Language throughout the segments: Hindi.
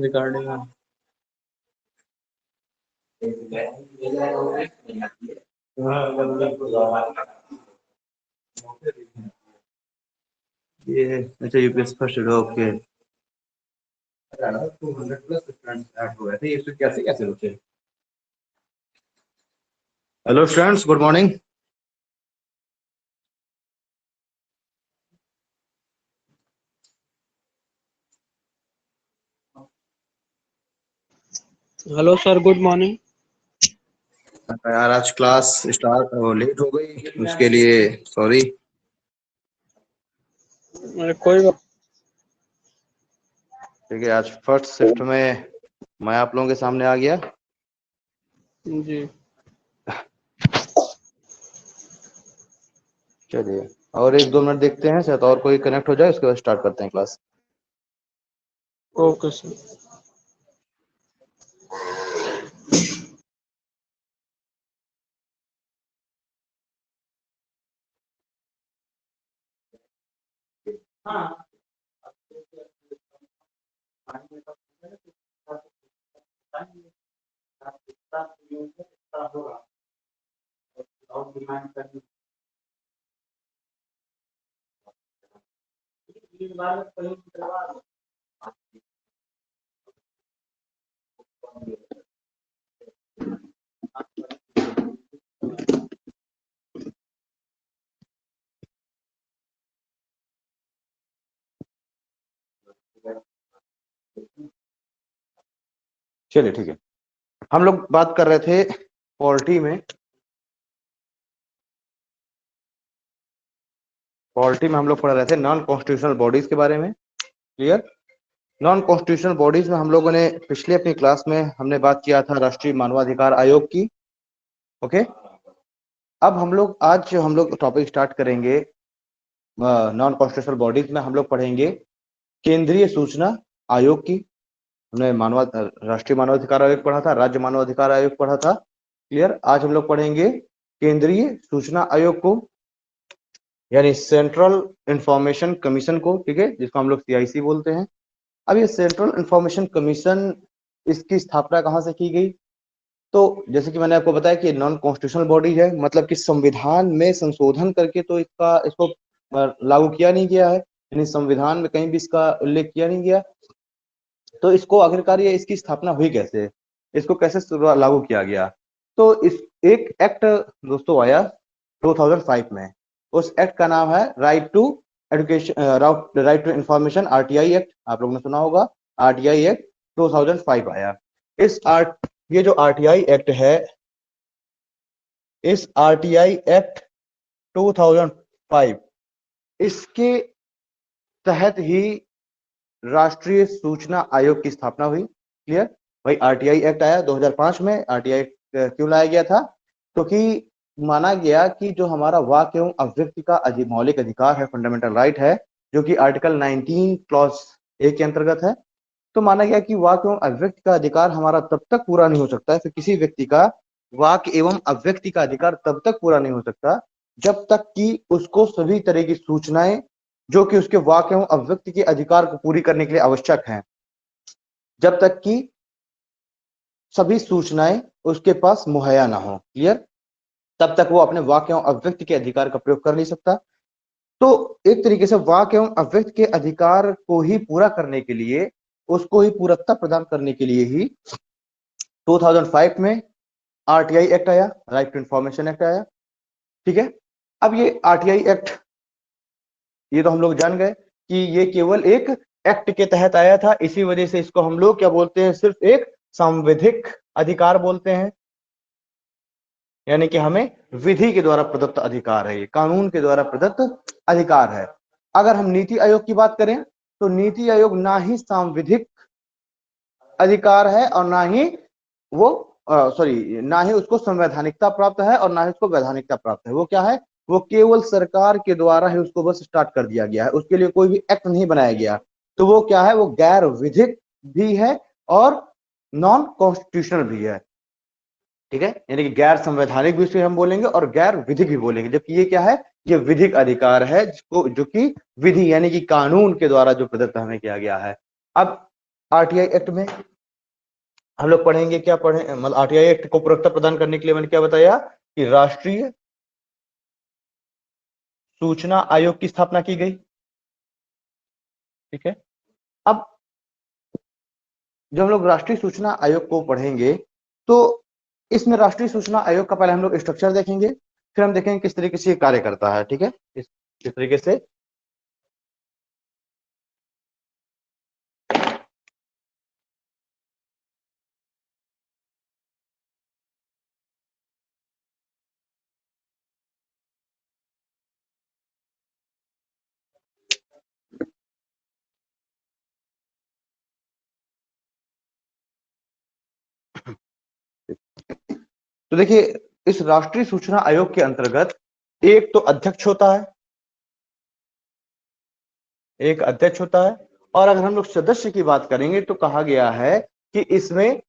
रिकॉर्डिंग ये अच्छा UPS first okay 200 plus students add हुए थे ये कैसे कैसे रुके। Hello students, good morning. Hello sir, good morning. यार आज क्लास स्टार्ट लेट हो गई, उसके लिए सॉरी। कोई बात। ठीक है, आज फर्स्ट शिफ्ट में मैं आप लोगों के सामने आ गया जी। चलिए और 1-2 मिनट देखते हैं, शायद और कोई कनेक्ट हो जाए, उसके बाद स्टार्ट करते हैं क्लास। Okay sir. हाँ चलिए ठीक है, हम लोग बात कर रहे थे पॉलिटी में हम लोग पढ़ रहे थे नॉन कॉन्स्टिट्यूशनल बॉडीज के बारे में। क्लियर? नॉन कॉन्स्टिट्यूशनल बॉडीज में हम लोगों ने पिछले अपनी क्लास में हमने बात किया था राष्ट्रीय मानवाधिकार आयोग की। ओके, अब हम लोग आज जो हम लोग टॉपिक स्टार्ट करेंगे नॉन कॉन्स्टिट्यूशनल बॉडीज में हम लोग पढ़ेंगे केंद्रीय सूचना आयोग की। हमने राष्ट्रीय मानवाधिकार आयोग पढ़ा था, राज्य मानवाधिकार आयोग पढ़ा था। क्लियर? आज हम लोग पढ़ेंगे केंद्रीय सूचना आयोग को, यानी सेंट्रल इंफॉर्मेशन कमीशन को। ठीक है, जिसको हम लोग सीआईसी बोलते हैं। अब ये सेंट्रल इंफॉर्मेशन कमीशन, इसकी स्थापना कहाँ से की गई? तो जैसे कि मैंने आपको बताया कि नॉन कॉन्स्टिट्यूशनल बॉडी है, मतलब कि संविधान में संशोधन करके तो इसको लागू किया नहीं गया है, यानी संविधान में कहीं भी इसका उल्लेख किया नहीं गया। तो इसको आखिरकार ये इसकी स्थापना हुई कैसे, इसको कैसे लागू किया गया? तो इस एक एक्ट दोस्तों आया 2005 में। उस एक्ट का नाम है right to education, right to information, RTI act. आप लोगों ने सुना होगा, आरटीआई एक्ट 2005 आया। ये जो आरटीआई एक्ट है, इस आरटीआई एक्ट 2005, इसके तहत ही राष्ट्रीय सूचना आयोग की स्थापना हुई। क्लियर? भाई आरटीआई एक्ट आया 2005 में। आरटीआई क्यों लाया गया था? क्योंकि माना गया कि जो हमारा वाक एवं अभिव्यक्ति का मौलिक अधिकार है, फंडामेंटल राइट है, जो कि आर्टिकल 19 क्लॉज ए के अंतर्गत है, तो माना गया कि वाक एवं अभिव्यक्ति का अधिकार हमारा तब तक पूरा नहीं हो सकता है, फिर किसी व्यक्ति का वाक एवं अभिव्यक्ति का अधिकार तब तक पूरा नहीं हो सकता जब तक कि उसको सभी तरह की सूचनाएं जो कि उसके वाक एवं अभिव्यक्ति के अधिकार को पूरी करने के लिए आवश्यक हैं, जब तक कि सभी सूचनाएं उसके पास मुहैया ना हो। क्लियर? तब तक वो अपने वाक एवं अभिव्यक्ति के अधिकार का प्रयोग कर नहीं सकता। तो एक तरीके से वाक एवं अभिव्यक्ति के अधिकार को ही पूरा करने के लिए, उसको ही पूर्णता प्रदान करने के लिए ही 2005 में आरटीआई एक्ट आया, राइट टू इंफॉर्मेशन एक्ट आया। ठीक है, अब ये आरटीआई एक्ट, ये तो हम लोग जान गए कि ये केवल एक एक्ट के तहत आया था, इसी वजह से इसको हम लोग क्या बोलते हैं, सिर्फ एक संवैधानिक अधिकार बोलते हैं। यानी कि हमें विधि के द्वारा प्रदत्त अधिकार है, ये कानून के द्वारा प्रदत्त अधिकार है। अगर हम नीति आयोग की बात करें तो नीति आयोग ना ही सांविधिक अधिकार है और ना ही वो ना ही उसको संवैधानिकता प्राप्त है और ना ही उसको वैधानिकता प्राप्त है। वो क्या है? वो केवल सरकार के द्वारा ही उसको बस स्टार्ट कर दिया गया है, उसके लिए कोई भी एक्ट नहीं बनाया गया। तो वो क्या है? वो गैर विधिक भी है और नॉन कॉन्स्टिट्यूशनल भी है। ठीक है, यानी कि गैर संवैधानिक भी उसे हम बोलेंगे और गैर विधिक भी बोलेंगे, जबकि ये क्या है? ये विधिक अधिकार है, जिसको जो कि विधि यानी कि कानून के द्वारा जो प्रदत्त हमें किया गया है। अब आरटीआई एक्ट में हम लोग पढ़ेंगे, क्या पढ़े, मतलब आरटीआई एक्ट को प्रवक्ता प्रदान करने के लिए मैंने क्या बताया कि राष्ट्रीय सूचना आयोग की स्थापना की गई। ठीक है, अब जब हम लोग राष्ट्रीय सूचना आयोग को पढ़ेंगे तो इसमें राष्ट्रीय सूचना आयोग का पहले हम लोग स्ट्रक्चर देखेंगे, फिर हम देखेंगे किस तरीके से ये कार्य करता है। ठीक है, किस तरीके से। तो देखिए, इस राष्ट्रीय सूचना आयोग के अंतर्गत एक तो अध्यक्ष होता है, एक अध्यक्ष होता है, और अगर हम लोग सदस्य की बात करेंगे तो कहा गया है कि इसमें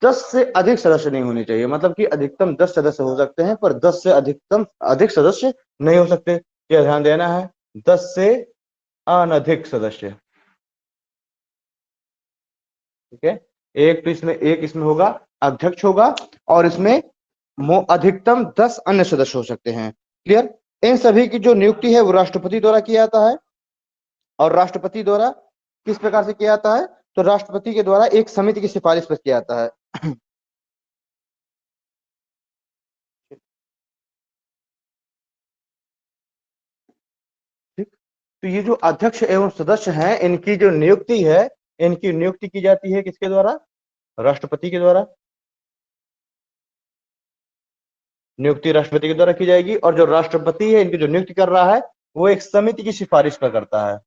10 से अधिक सदस्य नहीं होने चाहिए, मतलब कि अधिकतम 10 सदस्य हो सकते हैं पर 10 से अधिक सदस्य नहीं हो सकते। यह ध्यान देना है, 10 से अनधिक सदस्य। ठीक है, एक इसमें होगा अध्यक्ष होगा, और इसमें अधिकतम 10 अन्य सदस्य हो सकते हैं। क्लियर। इन सभी की जो नियुक्ति है वो राष्ट्रपति द्वारा किया जाता है, और राष्ट्रपति द्वारा किस प्रकार से किया जाता है, तो राष्ट्रपति के द्वारा एक समिति की सिफारिश पर किया जाता है। ठीक, तो ये जो अध्यक्ष एवं सदस्य हैं इनकी जो नियुक्ति है, इनकी नियुक्ति की जाती है किसके द्वारा, राष्ट्रपति के द्वारा। नियुक्ति राष्ट्रपति के द्वारा की जाएगी, और जो राष्ट्रपति है इनकी जो नियुक्ति कर रहा है वो एक समिति की सिफारिश पर करता है,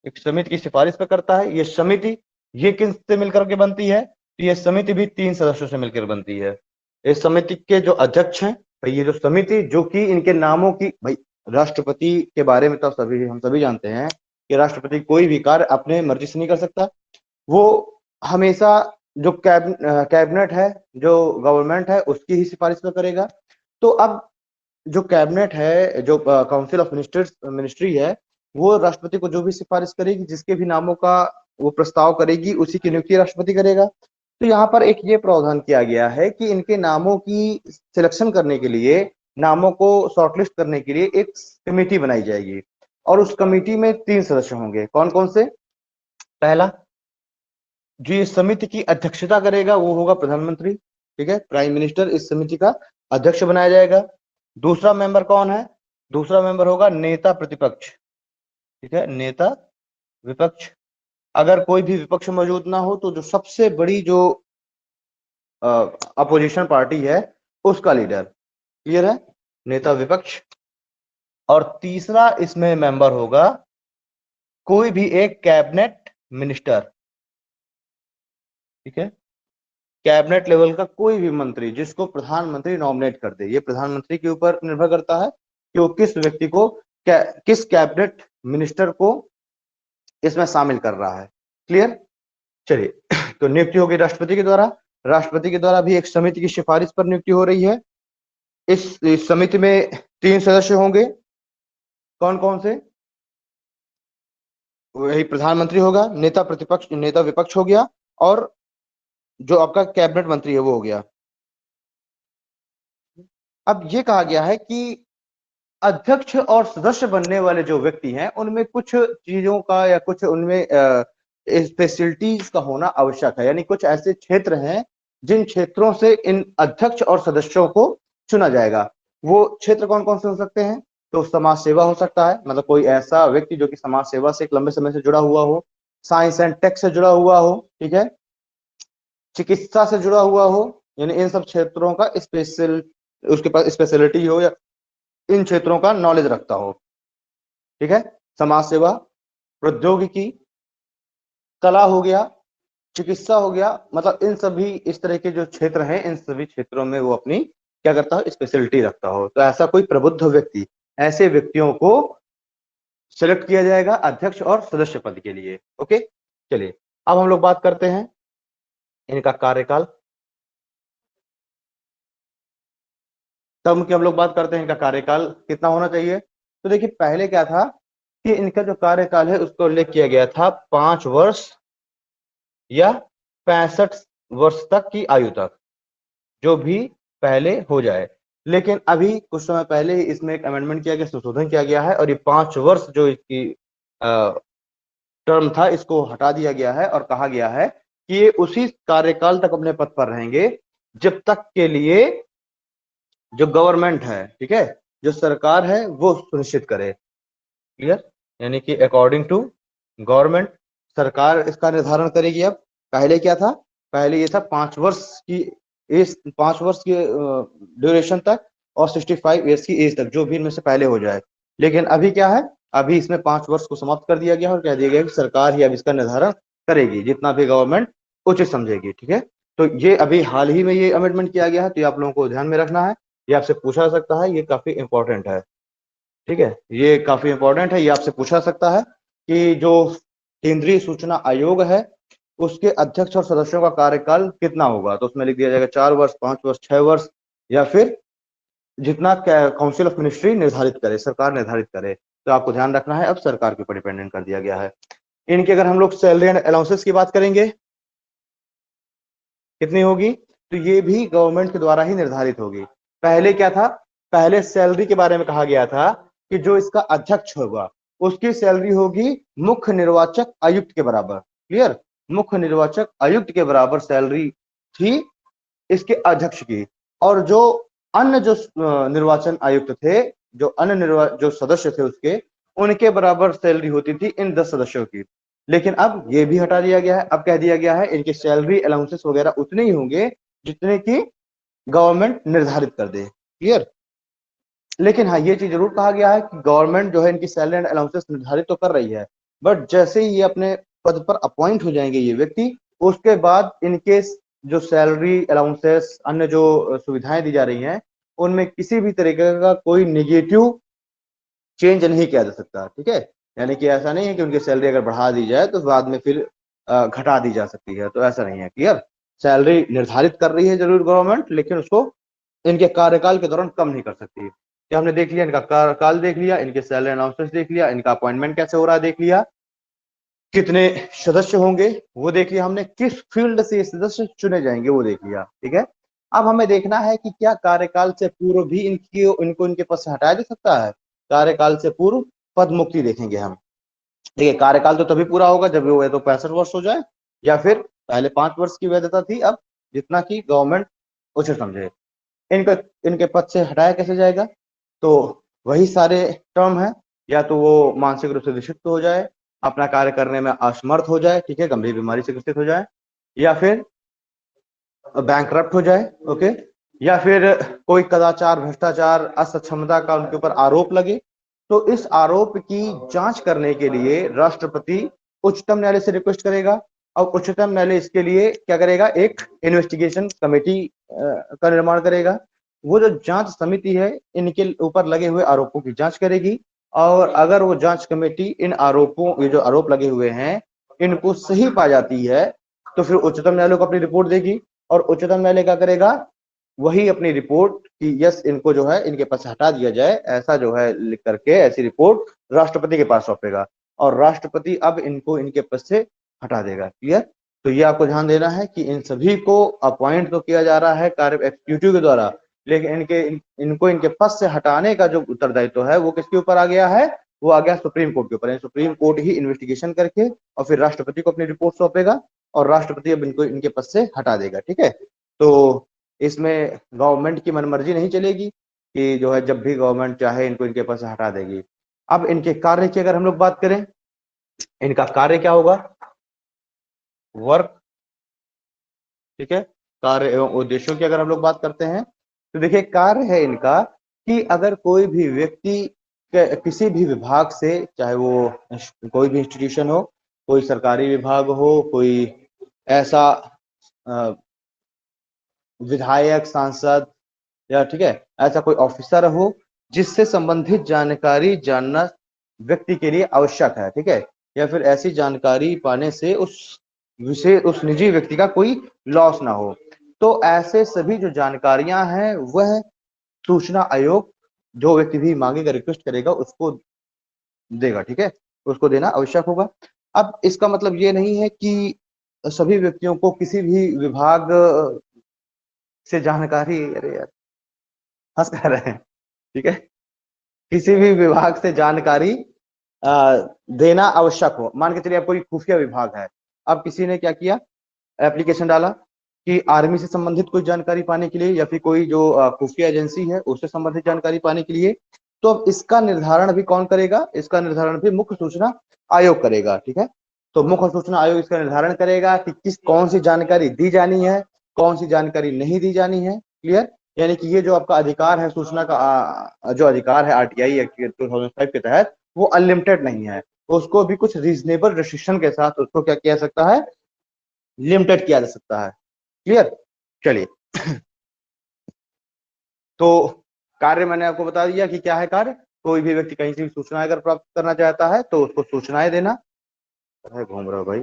एक समिति की सिफारिश पर करता है। ये समिति ये किससे मिलकर के बनती है, तो ये समिति भी 3 सदस्यों से मिलकर बनती है। इस समिति के जो अध्यक्ष हैं भाई, ये जो समिति जो कि इनके नामों की, भाई राष्ट्रपति के बारे में तो हम सभी जानते हैं कि राष्ट्रपति कोई भी कार्य अपने मर्जी से नहीं कर सकता, वो हमेशा जो कैबिनेट है, जो गवर्नमेंट है उसकी ही सिफारिश पर करेगा। तो अब जो कैबिनेट है, जो काउंसिल ऑफ मिनिस्ट्री है, वो राष्ट्रपति को जो भी सिफारिश करेगी, जिसके भी नामों का वो प्रस्ताव करेगी, उसी की नियुक्ति राष्ट्रपति करेगा। तो यहाँ पर एक ये प्रावधान किया गया है कि इनके नामों की सिलेक्शन करने के लिए, नामों को शॉर्टलिस्ट करने के लिए एक कमेटी बनाई जाएगी, और उस कमेटी में 3 सदस्य होंगे। कौन कौन से, पहला जो ये समिति की अध्यक्षता करेगा वो होगा प्रधानमंत्री। ठीक है, प्राइम मिनिस्टर इस समिति का अध्यक्ष बनाया जाएगा। दूसरा मेंबर कौन है, दूसरा मेंबर होगा नेता प्रतिपक्ष। ठीक है, नेता विपक्ष। अगर कोई भी विपक्ष मौजूद ना हो तो जो सबसे बड़ी जो अपोजिशन पार्टी है उसका लीडर। क्लियर है, नेता विपक्ष। और तीसरा इसमें मेंबर होगा कोई भी एक कैबिनेट मिनिस्टर। ठीक है, कैबिनेट लेवल का कोई भी मंत्री जिसको प्रधानमंत्री नॉमिनेट कर दे। ये प्रधानमंत्री के ऊपर निर्भर करता है कि वो किस व्यक्ति को, किस कैबिनेट मिनिस्टर को इसमें शामिल कर रहा है। क्लियर। चलिए, तो नियुक्ति होगी राष्ट्रपति के द्वारा। राष्ट्रपति के द्वारा भी एक समिति की सिफारिश पर नियुक्ति हो रही है। इस समिति में 3 सदस्य होंगे। कौन कौन से, वही प्रधानमंत्री होगा, नेता विपक्ष हो गया, और जो आपका कैबिनेट मंत्री है वो हो गया। अब ये कहा गया है कि अध्यक्ष और सदस्य बनने वाले जो व्यक्ति हैं उनमें कुछ चीजों का या कुछ उनमें स्पेशलिटीज का होना आवश्यक है, यानी कुछ ऐसे क्षेत्र हैं जिन क्षेत्रों से इन अध्यक्ष और सदस्यों को चुना जाएगा। वो क्षेत्र कौन कौन से हो सकते हैं, तो समाज सेवा हो सकता है, मतलब कोई ऐसा व्यक्ति जो कि समाज सेवा से एक लंबे समय से जुड़ा हुआ हो, साइंस एंड टेक से जुड़ा हुआ हो, ठीक है, चिकित्सा से जुड़ा हुआ हो, यानी इन सब क्षेत्रों का उसके पास स्पेशलिटी हो या इन क्षेत्रों का नॉलेज रखता हो। ठीक है, समाज सेवा, प्रौद्योगिकी, कला हो गया, चिकित्सा हो गया, मतलब इन सभी इस तरह के जो क्षेत्र हैं इन सभी क्षेत्रों में वो अपनी क्या करता हो, स्पेशलिटी रखता हो। तो ऐसा कोई प्रबुद्ध व्यक्ति, ऐसे व्यक्तियों को सिलेक्ट किया जाएगा अध्यक्ष और सदस्य पद के लिए। ओके, चलिए अब हम लोग बात करते हैं इनका कार्यकाल। तब की हम लोग बात करते हैं इनका कार्यकाल कितना होना चाहिए। तो देखिए, पहले क्या था कि इनका जो कार्यकाल है उसको उल्लेख किया गया था 5 वर्ष या 65 वर्ष तक की आयु तक, जो भी पहले हो जाए। लेकिन अभी कुछ समय पहले ही इसमें एक अमेंडमेंट किया गया, संशोधन किया गया है और ये 5 वर्ष जो इसकी टर्म था इसको हटा दिया गया है और कहा गया है कि ये उसी कार्यकाल तक अपने पद पर रहेंगे जब तक के लिए जो गवर्नमेंट है, ठीक है, जो सरकार है वो सुनिश्चित करे। क्लियर? यानी कि अकॉर्डिंग टू गवर्नमेंट सरकार इसका निर्धारण करेगी। अब पहले क्या था, पहले ये था 5 वर्ष की एज, 5 वर्ष की ड्यूरेशन तक और 65 ईयर्स की एज तक, जो भी इनमें से पहले हो जाए। लेकिन अभी क्या है, अभी इसमें 5 वर्ष को समाप्त कर दिया गया और कह दिया गया कि सरकार ही अब इसका निर्धारण करेगी जितना भी गवर्नमेंट उचित समझेगी। ठीक है, तो ये अभी हाल ही में ये अमेंडमेंट किया गया है, तो ये आप लोगों को ध्यान में रखना है। ये आपसे पूछा जा सकता है, ये काफी इंपॉर्टेंट है। ठीक है, ये काफी इंपॉर्टेंट है, ये आपसे पूछा सकता है कि जो केंद्रीय सूचना आयोग है उसके अध्यक्ष और सदस्यों का कार्यकाल कितना होगा। तो उसमें लिख दिया जाएगा 4 वर्ष, 5 वर्ष, 6 वर्ष या फिर जितना काउंसिल ऑफ मिनिस्ट्री निर्धारित करे, सरकार निर्धारित करे। तो आपको ध्यान रखना है, अब सरकार के ऊपर डिपेंडेंट कर दिया गया है। इनकी अगर हम लोग सैलरी एंड अलाउंसेस की बात करेंगे कितनी होगी, तो ये भी गवर्नमेंट के द्वारा ही निर्धारित होगी। पहले क्या था, पहले सैलरी के बारे में कहा गया था कि जो इसका अध्यक्ष होगा उसकी सैलरी होगी मुख्य निर्वाचक आयुक्त के बराबर। क्लियर? मुख्य निर्वाचक आयुक्त के बराबर सैलरी थी इसके अध्यक्ष की, और जो अन्य जो निर्वाचन आयुक्त थे, जो अन्य जो सदस्य थे उसके, उनके बराबर सैलरी होती थी इन 10 सदस्यों की। लेकिन अब ये भी हटा दिया गया है, अब कह दिया गया है इनकी सैलरी अलाउंसेस वगैरह उतने ही होंगे जितने की गवर्नमेंट निर्धारित कर दे। क्लियर? लेकिन हाँ, ये चीज जरूर कहा गया है कि गवर्नमेंट जो है इनकी सैलरी एंड अलाउंसेस निर्धारित तो कर रही है, बट जैसे ही ये अपने पद पर अपॉइंट हो जाएंगे ये व्यक्ति, उसके बाद इनके जो सैलरी अलाउंसेस अन्य जो सुविधाएं दी जा रही हैं उनमें किसी भी तरीके का कोई निगेटिव चेंज नहीं किया जा सकता। ठीक है, यानी कि ऐसा नहीं है कि उनकी सैलरी अगर बढ़ा दी जाए तो बाद में फिर घटा दी जा सकती है, तो ऐसा नहीं है। क्लियर? सैलरी निर्धारित कर रही है जरूर गवर्नमेंट, लेकिन उसको इनके कार्यकाल के दौरान कम नहीं कर सकती। क्या हमने देख लिया, इनका कार्यकाल देख लिया, इनके सैलरी अनाउंसमेंट देख लिया, इनका अपॉइंटमेंट कैसे हो रहा है देख लिया, कितने सदस्य होंगे वो देख लिया हमने, किस फील्ड से सदस्य चुने जाएंगे वो देख लिया। ठीक है, अब हमें देखना है कि क्या कार्यकाल से पूर्व भी इनको इनके पद से हटाया जा सकता है। कार्यकाल से पूर्व पद मुक्ति देखेंगे हम। देखिए, कार्यकाल तो तभी पूरा होगा जब वो या तो 65 वर्ष हो जाए या फिर पहले 5 वर्ष की वैधता थी, अब जितना की गवर्नमेंट उचित समझे। इनका इनके पद से हटाया कैसे जाएगा, तो वही सारे टर्म है, या तो वो मानसिक रूप से विक्षिप्त हो जाए, अपना कार्य करने में असमर्थ हो जाए, ठीक है, गंभीर बीमारी से ग्रसित हो जाए, या फिर बैंकरप्ट हो जाए, ओके, या फिर कोई कदाचार, भ्रष्टाचार, असक्षमता का उनके ऊपर आरोप लगे। तो इस आरोप की जांच करने के लिए राष्ट्रपति उच्चतम न्यायालय से रिक्वेस्ट करेगा और उच्चतम न्यायालय इसके लिए क्या करेगा, एक इन्वेस्टिगेशन कमेटी का निर्माण करेगा। वो जो जांच समिति है इनके ऊपर लगे हुए आरोपों की जांच करेगी, और अगर वो जांच कमेटी इन आरोपों, ये जो आरोप लगे हुए हैं, इनको सही पा जाती है तो फिर उच्चतम न्यायालय को अपनी रिपोर्ट देगी, और उच्चतम न्यायालय क्या करेगा, वही अपनी रिपोर्ट कि यस इनको जो है इनके पास हटा दिया जाए, ऐसा जो है लिख करके ऐसी रिपोर्ट राष्ट्रपति के पास सौंपेगा, और राष्ट्रपति अब इनको इनके पद से हटा देगा। क्लियर? तो ये आपको ध्यान देना है कि इन सभी को अपॉइंट तो किया जा रहा है कार्य एग्जीक्यूटिव के द्वारा, लेकिन इनको इनके पद से हटाने का जो उत्तरदायित्व है वो किसके ऊपर आ गया है, वो आ गया सुप्रीम कोर्ट के ऊपर। सुप्रीम कोर्ट ही इन्वेस्टिगेशन करके और फिर राष्ट्रपति को अपनी रिपोर्ट सौंपेगा, और राष्ट्रपति अब इनको इनके पद से हटा देगा। ठीक है, तो इसमें गवर्नमेंट की मनमर्जी नहीं चलेगी कि जो है जब भी गवर्नमेंट चाहे इनको इनके पद से हटा देगी। अब इनके कार्य की अगर हम लोग बात करें, इनका कार्य क्या होगा, वर्क, ठीक है, कार्य एवं उद्देश्यों की अगर हम लोग बात करते हैं तो देखिए कार्य है इनका कि अगर कोई भी व्यक्ति किसी भी विभाग से, चाहे वो कोई भी इंस्टीट्यूशन हो, कोई सरकारी विभाग हो, कोई ऐसा विधायक, सांसद, या ठीक है ऐसा कोई ऑफिसर हो जिससे संबंधित जानकारी जानना व्यक्ति के लिए आवश्यक है, ठीक है, या फिर ऐसी जानकारी पाने से उस निजी व्यक्ति का कोई लॉस ना हो, तो ऐसे सभी जो जानकारियां हैं वह सूचना आयोग जो व्यक्ति भी मांगेगा, रिक्वेस्ट करेगा, उसको देगा, ठीक है, उसको देना आवश्यक होगा। अब इसका मतलब ये नहीं है कि सभी व्यक्तियों को किसी भी विभाग से जानकारी, अरे यार हंस कर रहे हैं, ठीक है, किसी भी विभाग से जानकारी अ, देना आवश्यक हो। मान के चलिए आप कोई खुफिया विभाग है, अब किसी ने क्या किया, एप्लीकेशन डाला कि आर्मी से संबंधित कोई जानकारी पाने के लिए या फिर कोई जो खुफिया एजेंसी है उससे संबंधित जानकारी पाने के लिए, तो अब इसका निर्धारण भी कौन करेगा, इसका निर्धारण भी मुख्य सूचना आयोग करेगा, ठीक है। तो मुख्य सूचना आयोग इसका निर्धारण करेगा कि किस कौन सी जानकारी दी जानी है, कौन सी जानकारी नहीं दी जानी है, क्लियर। यानी कि ये जो आपका अधिकार है सूचना का, जो अधिकार है आरटीआई एक्ट 2005 के तहत, वो अनलिमिटेड नहीं है, उसको भी कुछ रीजनेबल रिस्ट्रिक्शन के साथ उसको क्या किया जा सकता है, लिमिटेड किया जा सकता है, क्लियर। चलिए तो कार्य मैंने आपको बता दिया कि क्या है कार्य। कोई भी व्यक्ति कहीं से भी सूचना अगर प्राप्त करना चाहता है तो उसको सूचनाएं देना। अरे घूम रहा हो भाई,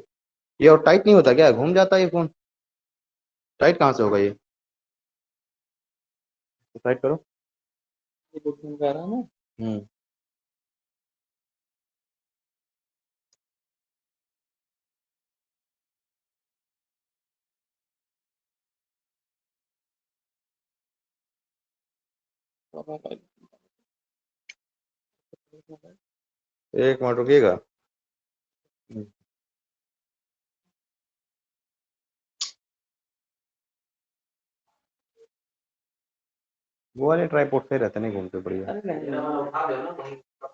ये और टाइट नहीं होता क्या, घूम जाता है ये फोन, टाइट कहाँ से होगा ये, तो टाइट करो। ये बुकिंग कर रहा है ना। हम्म, एक मिनट रुकिएगा। वो वाले ट्राइपॉड से रहते नहीं घूमते बढ़िया। अरे नहीं उठा दो ना।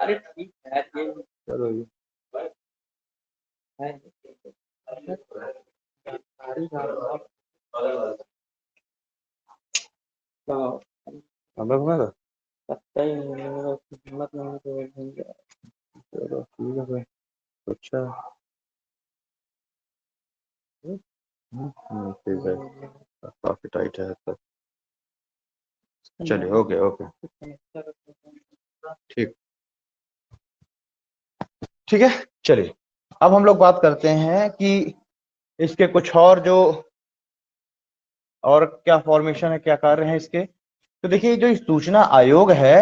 अरे ठीक है ये चलो ये है। गाड़ी का तो अब घूमेगा। पता ही नहीं मेरा हिम्मत नहीं है तो घूम गया। चलो ठीक है भाई, अच्छा ठीक है, काफी टाइट है तो। चलिए ओके ओके ठीक, ठीक है। चलिए अब हम लोग बात करते हैं कि इसके कुछ और जो और क्या फॉर्मेशन है, क्या कार्य है इसके। तो देखिए जो सूचना आयोग है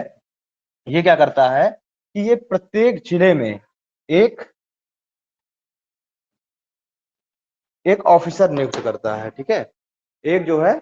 ये क्या करता है कि ये प्रत्येक जिले में एक एक ऑफिसर नियुक्त करता है, ठीक है, एक जो है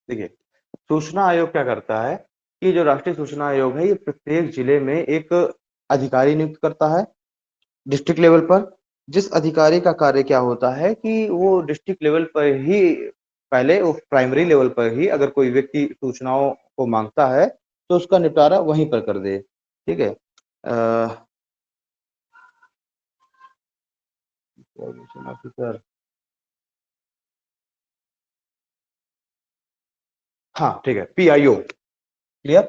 देखिए सूचना आयोग क्या करता है कि जो राष्ट्रीय सूचना आयोग है ये प्रत्येक जिले में एक अधिकारी नियुक्त करता है डिस्ट्रिक्ट लेवल पर। जिस अधिकारी का कार्य क्या होता है कि वो डिस्ट्रिक्ट लेवल पर ही, पहले वो प्राइमरी लेवल पर ही अगर कोई व्यक्ति सूचनाओं को मांगता है तो उसका निपटारा वहीं पर कर दे, ठीक है। ऑफिसर, हाँ ठीक है, PIO, clear,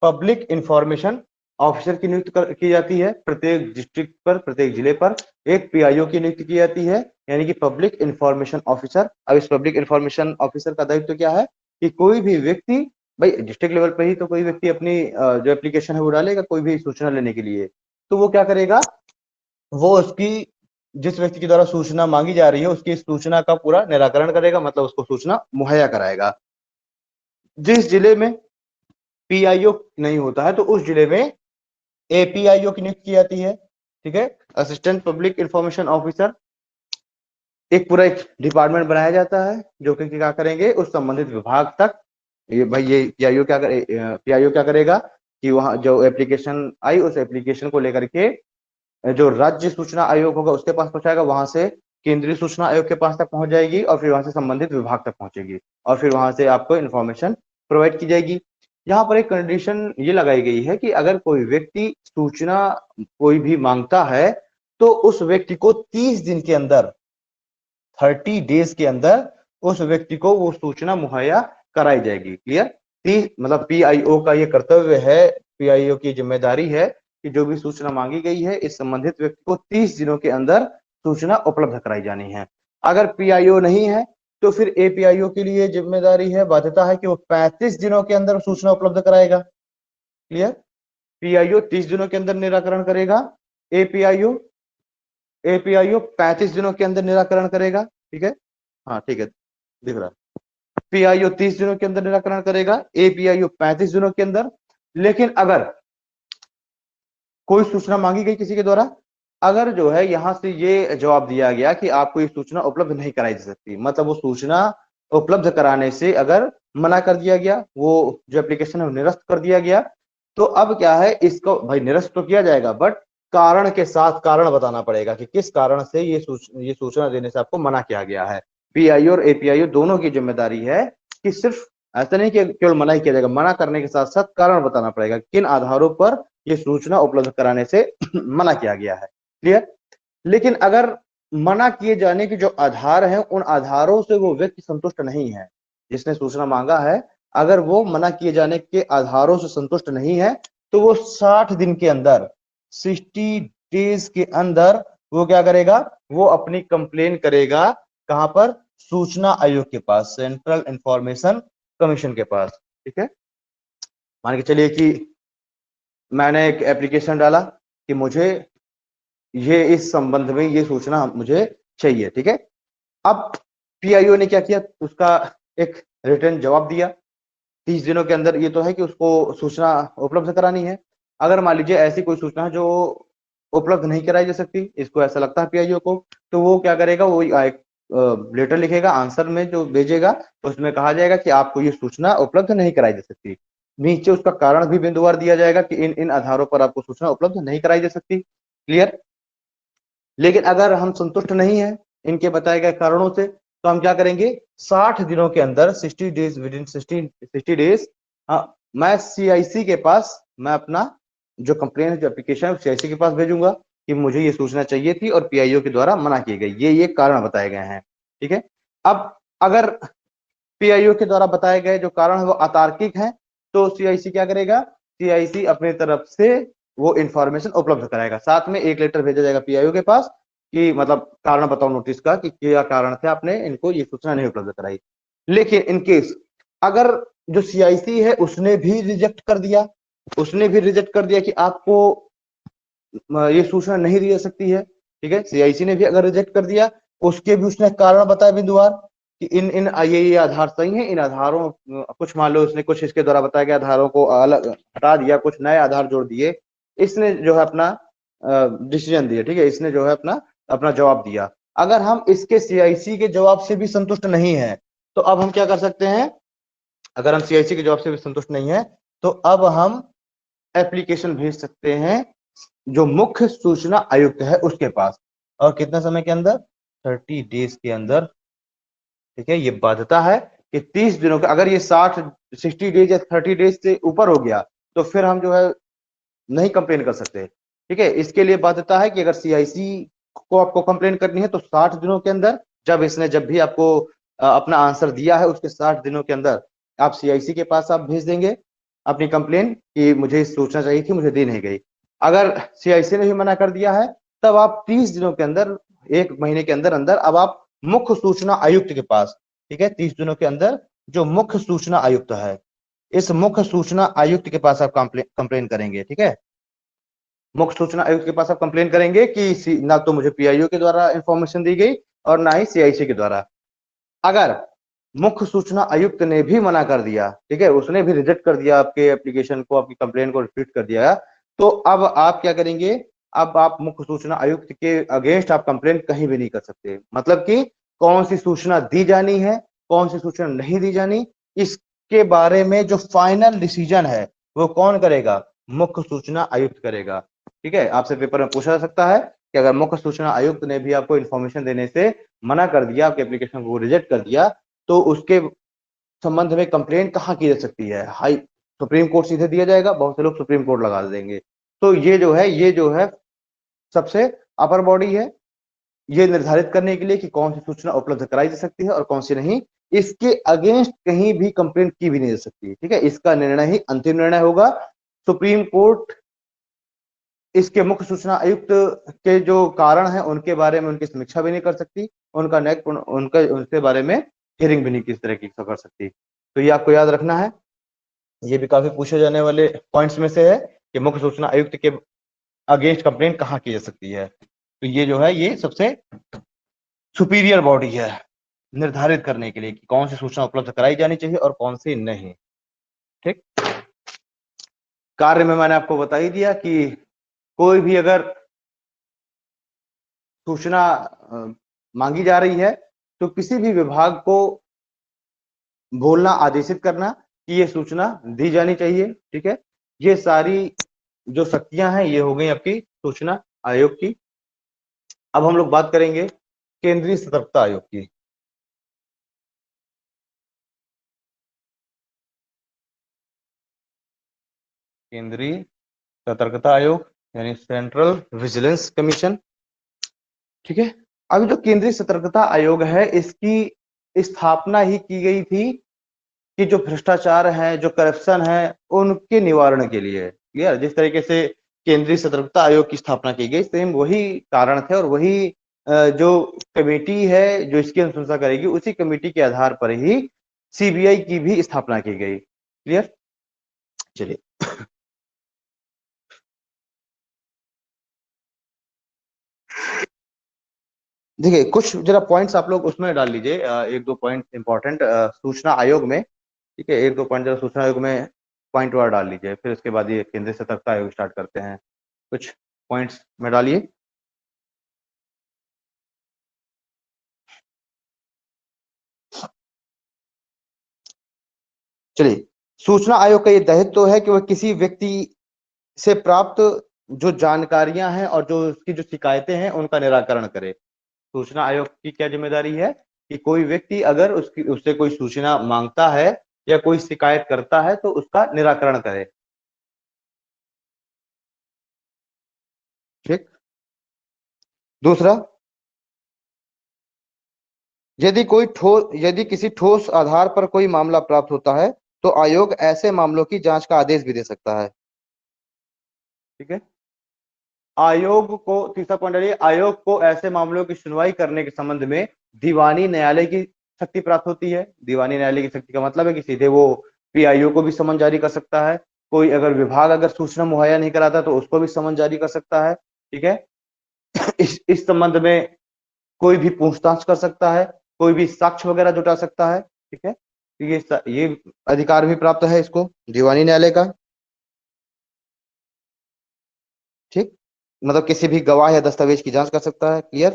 public information officer की की जाती है प्रत्येक डिस्ट्रिक्ट पर, प्रत्येक जिले पर एक पीआईओ की नियुक्ति की जाती है, यानी कि पब्लिक इंफॉर्मेशन ऑफिसर। अब इस पब्लिक इंफॉर्मेशन ऑफिसर का दायित्व क्या है कि कोई भी व्यक्ति, भाई डिस्ट्रिक्ट लेवल पर ही तो कोई व्यक्ति अपनी जो एप्लीकेशन है वो डालेगा कोई भी सूचना लेने के लिए, तो वो क्या करेगा, वो उसकी जिस व्यक्ति के द्वारा सूचना मांगी जा रही है उसकी सूचना का पूरा निराकरण करेगा, मतलब उसको सूचना मुहैया कराएगा। जिस जिले में पीआईओ नहीं होता है तो उस जिले में एपीआईओ की नियुक्ति की जाती है, ठीक है, असिस्टेंट पब्लिक इंफॉर्मेशन ऑफिसर। एक पूरा एक डिपार्टमेंट बनाया जाता है जो कि क्या करेंगे उस संबंधित विभाग तक, ये भाई ये पीआईओ क्या करेगा कि वहां जो एप्लीकेशन आई उस एप्लीकेशन को लेकर के जो राज्य सूचना आयोग होगा उसके पास पहुंचाएगा, वहां से केंद्रीय सूचना आयोग के पास तक पहुंच जाएगी और फिर वहां से संबंधित विभाग तक पहुंचेगी और फिर वहां से आपको इन्फॉर्मेशन प्रोवाइड की जाएगी। यहाँ पर एक कंडीशन ये लगाई गई है कि अगर कोई व्यक्ति सूचना कोई भी मांगता है तो उस व्यक्ति को 30 दिन के अंदर, 30 डेज के अंदर उस व्यक्ति को वो सूचना मुहैया कराई जाएगी। क्लियर? मतलब पीआईओ का ये कर्तव्य है, पीआईओ की जिम्मेदारी है कि जो भी सूचना मांगी गई है इस संबंधित व्यक्ति को 30 दिनों के अंदर सूचना उपलब्ध कराई जानी है। अगर पीआईओ नहीं है तो फिर एपीआईओ के लिए जिम्मेदारी है, बाध्यता है कि वो 35 दिनों के अंदर सूचना उपलब्ध कराएगा। क्लियर? पीआईओ 30 दिनों के अंदर निराकरण करेगा, एपीआईओ 35 दिनों के अंदर निराकरण करेगा। ठीक है, हाँ ठीक है, दिख रहा है। पीआईओ 30 दिनों के अंदर निराकरण करेगा, एपीआईओ 35 दिनों के अंदर। लेकिन अगर कोई सूचना मांगी गई किसी के द्वारा, अगर जो है यहां से ये जवाब दिया गया कि आपको ये सूचना उपलब्ध नहीं कराई जा सकती, मतलब वो सूचना उपलब्ध कराने से अगर मना कर दिया गया, वो जो एप्लीकेशन है निरस्त कर दिया गया, तो अब क्या है, इसको भाई निरस्त तो किया जाएगा बट कारण के साथ कारण बताना पड़ेगा कि किस कारण से ये सूचना देने से आपको मना किया गया है। पीआईओ और एपीआईओ दोनों की जिम्मेदारी है कि सिर्फ ऐसा नहीं कि केवल मना ही किया जाएगा, मना करने के साथ साथ कारण बताना पड़ेगा किन आधारों पर ये सूचना उपलब्ध कराने से मना किया गया है। क्लियर? लेकिन अगर मना किए जाने के जो आधार हैं उन आधारों से वो व्यक्ति संतुष्ट नहीं है, जिसने सूचना मांगा है, अगर वो मना किए जाने के आधारों से संतुष्ट नहीं है तो वो 60 दिन के अंदर, 60 डेज के अंदर वो क्या करेगा, वो अपनी कंप्लेन करेगा कहां पर? सूचना आयोग के पास, सेंट्रल इंफॉर्मेशन कमीशन के पास। ठीक है, मान के चलिए कि मैंने एक एप्लीकेशन डाला कि मुझे ये इस संबंध में ये सूचना मुझे चाहिए। ठीक है, अब पीआईओ ने क्या किया, उसका एक रिटर्न जवाब दिया 30 दिनों के अंदर। ये तो है कि उसको सूचना उपलब्ध करानी है। अगर मान लीजिए ऐसी कोई सूचना जो उपलब्ध नहीं कराई जा सकती, इसको ऐसा लगता है पीआईओ को, तो वो क्या करेगा, वो एक लेटर लिखेगा, आंसर में जो भेजेगा उसमें कहा जाएगा कि आपको ये सूचना उपलब्ध नहीं कराई जा सकती। नीचे उसका कारण भी बिंदुवार दिया जाएगा कि इन इन आधारों पर आपको सूचना उपलब्ध नहीं कराई जा सकती। क्लियर? लेकिन अगर हम संतुष्ट नहीं है इनके बताए गए कारणों से तो हम क्या करेंगे, 60 दिनों के अंदर, 60 डेज, विद इन 60 डेज, मैं सीआईसी के पास, मैं अपना जो कंप्लेन है, जो एप्लीकेशन है, सीआईसी के पास भेजूंगा कि मुझे ये सूचना चाहिए थी और पीआईओ के द्वारा मना की गई, ये कारण बताए गए हैं। ठीक है, अब अगर पीआईओ के द्वारा बताए गए जो कारण है वो अतार्किक है तो सीआईसी क्या करेगा, सीआईसी अपनी तरफ से वो इंफॉर्मेशन उपलब्ध कराएगा, साथ में एक लेटर भेजा जाएगा पीआईओ के पास कि मतलब कारण बताओ नोटिस का कि क्या कारण थे आपने इनको ये सूचना नहीं उपलब्ध कराई। लेकिन इन केस अगर जो सीआईसी है उसने भी रिजेक्ट कर दिया, उसने भी रिजेक्ट कर दिया कि आपको ये सूचना नहीं दी जा सकती है, ठीक है, सीआईसी ने भी अगर रिजेक्ट कर दिया, उसके भी उसने कारण बताया बिंदुवार कि इन इन ये आधार सही है, इन आधारों कुछ मान लो उसने कुछ इसके द्वारा बताया गया आधारों को अलग हटा दिया, कुछ नए आधार जोड़ दिए, इसने जो है अपना डिसीजन दिया। ठीक है, इसने जो है अपना अपना जवाब दिया। अगर हम इसके सीआईसी के जवाब से भी संतुष्ट नहीं है तो अब हम क्या कर सकते हैं, अगर हम सीआईसी के जवाब से भी संतुष्ट नहीं है तो अब हम एप्लीकेशन भेज सकते हैं जो मुख्य सूचना आयुक्त है उसके पास, और कितने समय के अंदर, 30 डेज के अंदर। ठीक है, ये बाध्यता है कि 30 दिनों के, अगर ये 60 डेज या 30 डेज से ऊपर हो गया तो फिर हम जो है नहीं कंप्लेन कर सकते। ठीक है, इसके लिए बाध्यता है कि अगर सीआईसी को आपको कंप्लेन करनी है तो 60 दिनों के अंदर, जब भी आपको अपना आंसर दिया है उसके 60 दिनों के अंदर आप सीआईसी के पास आप भेज देंगे अपनी कंप्लेन कि मुझे सूचना चाहिए थी, मुझे दी नहीं गई। अगर सीआईसी ने भी मना कर दिया है तब आप 30 दिनों के अंदर, एक महीने के अंदर अंदर अब आप मुख्य सूचना आयुक्त के पास, ठीक है, 30 दिनों के अंदर जो मुख्य सूचना आयुक्त है, इस मुख्य सूचना आयुक्त के पास आप कंप्लेन करेंगे। ठीक है, मुख्य सूचना आयुक्त के पास आप कंप्लेन करेंगे कि ना तो मुझे पीआईओ के द्वारा इंफॉर्मेशन दी गई और ना ही सीआईसी के द्वारा। अगर मुख्य सूचना आयुक्त ने भी मना कर दिया, ठीक है, उसने भी रिजेक्ट कर दिया आपके एप्लीकेशन को, आपकी कंप्लेन को रिफ्यूज कर दिया, तो अब आप क्या करेंगे, अब आप मुख्य सूचना आयुक्त के अगेंस्ट आप कंप्लेन कहीं भी नहीं कर सकते। मतलब कि कौन सी सूचना दी जानी है, कौन सी सूचना नहीं दी जानी, इसके बारे में जो फाइनल डिसीजन है वो कौन करेगा, मुख्य सूचना आयुक्त करेगा। ठीक है, आपसे पेपर में पूछा जा सकता है कि अगर मुख्य सूचना आयुक्त ने भी आपको इन्फॉर्मेशन देने से मना कर दिया, आपके एप्लीकेशन को रिजेक्ट कर दिया, तो उसके संबंध में कंप्लेंट कहाँ की जा सकती है, हाई सुप्रीम कोर्ट सीधे दिया जाएगा, बहुत से लोग सुप्रीम कोर्ट लगा देंगे। तो ये जो है सबसे अपर बॉडी है, ये निर्धारित करने के लिए कि कौन सी सूचना उपलब्ध कराई जा सकती है और कौन सी नहीं। इसके अगेंस्ट कहीं भी कंप्लेंट की भी नहीं जा सकती, ठीक है। इसका निर्णय ही अंतिम निर्णय होगा। सुप्रीम कोर्ट इसके मुख्य सूचना आयुक्त के जो कारण हैं उनके बारे में उनकी समीक्षा भी नहीं कर सकती, उनका उनके बारे में हियरिंग भी नहीं किस तरह की कर सकती। तो ये आपको याद रखना है, ये भी काफी पूछे जाने वाले पॉइंट्स में से है कि मुख्य सूचना आयुक्त के अगेंस्ट कंप्लेंट कहाँ की जा सकती है। तो ये जो है ये सबसे सुपीरियर बॉडी है निर्धारित करने के लिए कि कौन सी सूचना उपलब्ध कराई जानी चाहिए और कौन सी नहीं, ठीक। कार्य में मैंने आपको बता ही दिया कि कोई भी अगर सूचना मांगी जा रही है तो किसी भी विभाग को बोलना, आदेशित करना कि ये सूचना दी जानी चाहिए, ठीक है। ये सारी जो शक्तियां हैं ये हो गई आपकी सूचना आयोग की। अब हम लोग बात करेंगे केंद्रीय सतर्कता आयोग की। केंद्रीय सतर्कता आयोग यानी सेंट्रल विजिलेंस कमीशन, ठीक है। अभी जो केंद्रीय सतर्कता आयोग है इसकी स्थापना ही की गई थी कि जो भ्रष्टाचार है, जो करप्शन है, उनके निवारण के लिए। क्लियर, जिस तरीके से केंद्रीय सतर्कता आयोग की स्थापना की गई, सेम वही कारण थे और वही जो कमेटी है जो इसकी अनुशंसा करेगी, उसी कमेटी के आधार पर ही सीबीआई की भी स्थापना की गई। क्लियर, चलिए देखिए कुछ जरा पॉइंट्स आप लोग उसमें डाल लीजिए, एक दो पॉइंट इंपॉर्टेंट सूचना आयोग में, ठीक है। एक दो पॉइंट जरा सूचना आयोग में पॉइंट वार डाल लीजिए, फिर उसके बाद ये केंद्रीय सतर्कता आयोग स्टार्ट करते हैं। कुछ पॉइंट्स में डालिए। चलिए, सूचना आयोग का ये दायित्व तो है कि वह किसी व्यक्ति से प्राप्त जो जानकारियां हैं और जो उसकी जो शिकायतें हैं उनका निराकरण करे। सूचना आयोग की क्या जिम्मेदारी है कि कोई व्यक्ति अगर उससे कोई सूचना मांगता है या कोई शिकायत करता है तो उसका निराकरण करे, ठीक। दूसरा, यदि किसी ठोस आधार पर कोई मामला प्राप्त होता है तो आयोग ऐसे मामलों की जांच का आदेश भी दे सकता है, ठीक है। आयोग को, तीसरा पॉइंट है, आयोग को ऐसे मामलों की सुनवाई करने के संबंध में दीवानी न्यायालय की शक्ति प्राप्त होती है। दीवानी न्यायालय की शक्ति का मतलब है कि सीधे वो पीआईओ को भी समन जारी कर सकता है, कोई अगर विभाग अगर सूचना मुहैया नहीं कराता तो उसको भी समन जारी कर सकता है, ठीक है। इस संबंध में कोई भी पूछताछ कर सकता है, कोई भी साक्ष्य वगैरह जुटा सकता है, ठीक है। तो ये अधिकार भी प्राप्त है इसको दीवानी न्यायालय का, ठीक। मतलब किसी भी गवाह या दस्तावेज की जांच कर सकता है। क्लियर,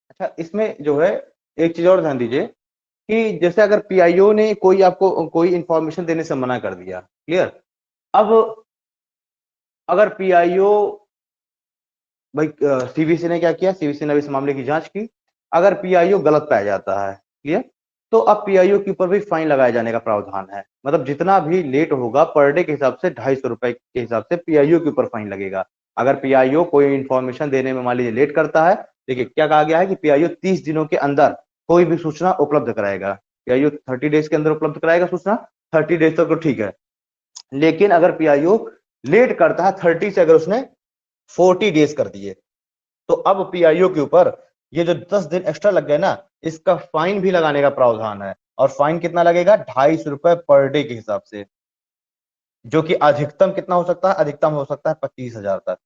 अच्छा इसमें जो है एक चीज और ध्यान दीजिए कि जैसे अगर पीआईओ ने कोई आपको कोई इंफॉर्मेशन देने से मना कर दिया, क्लियर। अब अगर पीआईओ, भाई सीवीसी ने क्या किया, सीवीसी ने इस मामले की जांच की, अगर पीआईओ गलत पाया जाता है, क्लियर, तो अब पीआईओ के ऊपर भी फाइन लगाए जाने का प्रावधान है। मतलब जितना भी लेट होगा पर डे के हिसाब से 250 रुपए के हिसाब से पीआईओ के ऊपर फाइन लगेगा। अगर पीआईओ कोई इंफॉर्मेशन देने में मान लीजिए लेट करता है, देखिए क्या कहा गया है कि पीआईओ 30 दिनों के अंदर कोई भी सूचना उपलब्ध कराएगा। पीआईओ 30 डेज के अंदर उपलब्ध कराएगा सूचना, 30 डेज तक तो ठीक है। लेकिन अगर पीआईओ लेट करता है 30 से अगर उसने 40 डेज कर दिए तो अब पीआईओ के ऊपर ये जो 10 दिन एक्स्ट्रा लग गए ना, इसका फाइन भी लगाने का प्रावधान है। और फाइन कितना लगेगा, 250 रुपए पर डे के हिसाब से, जो कि अधिकतम कितना हो सकता है, अधिकतम हो सकता है 25,000 तक,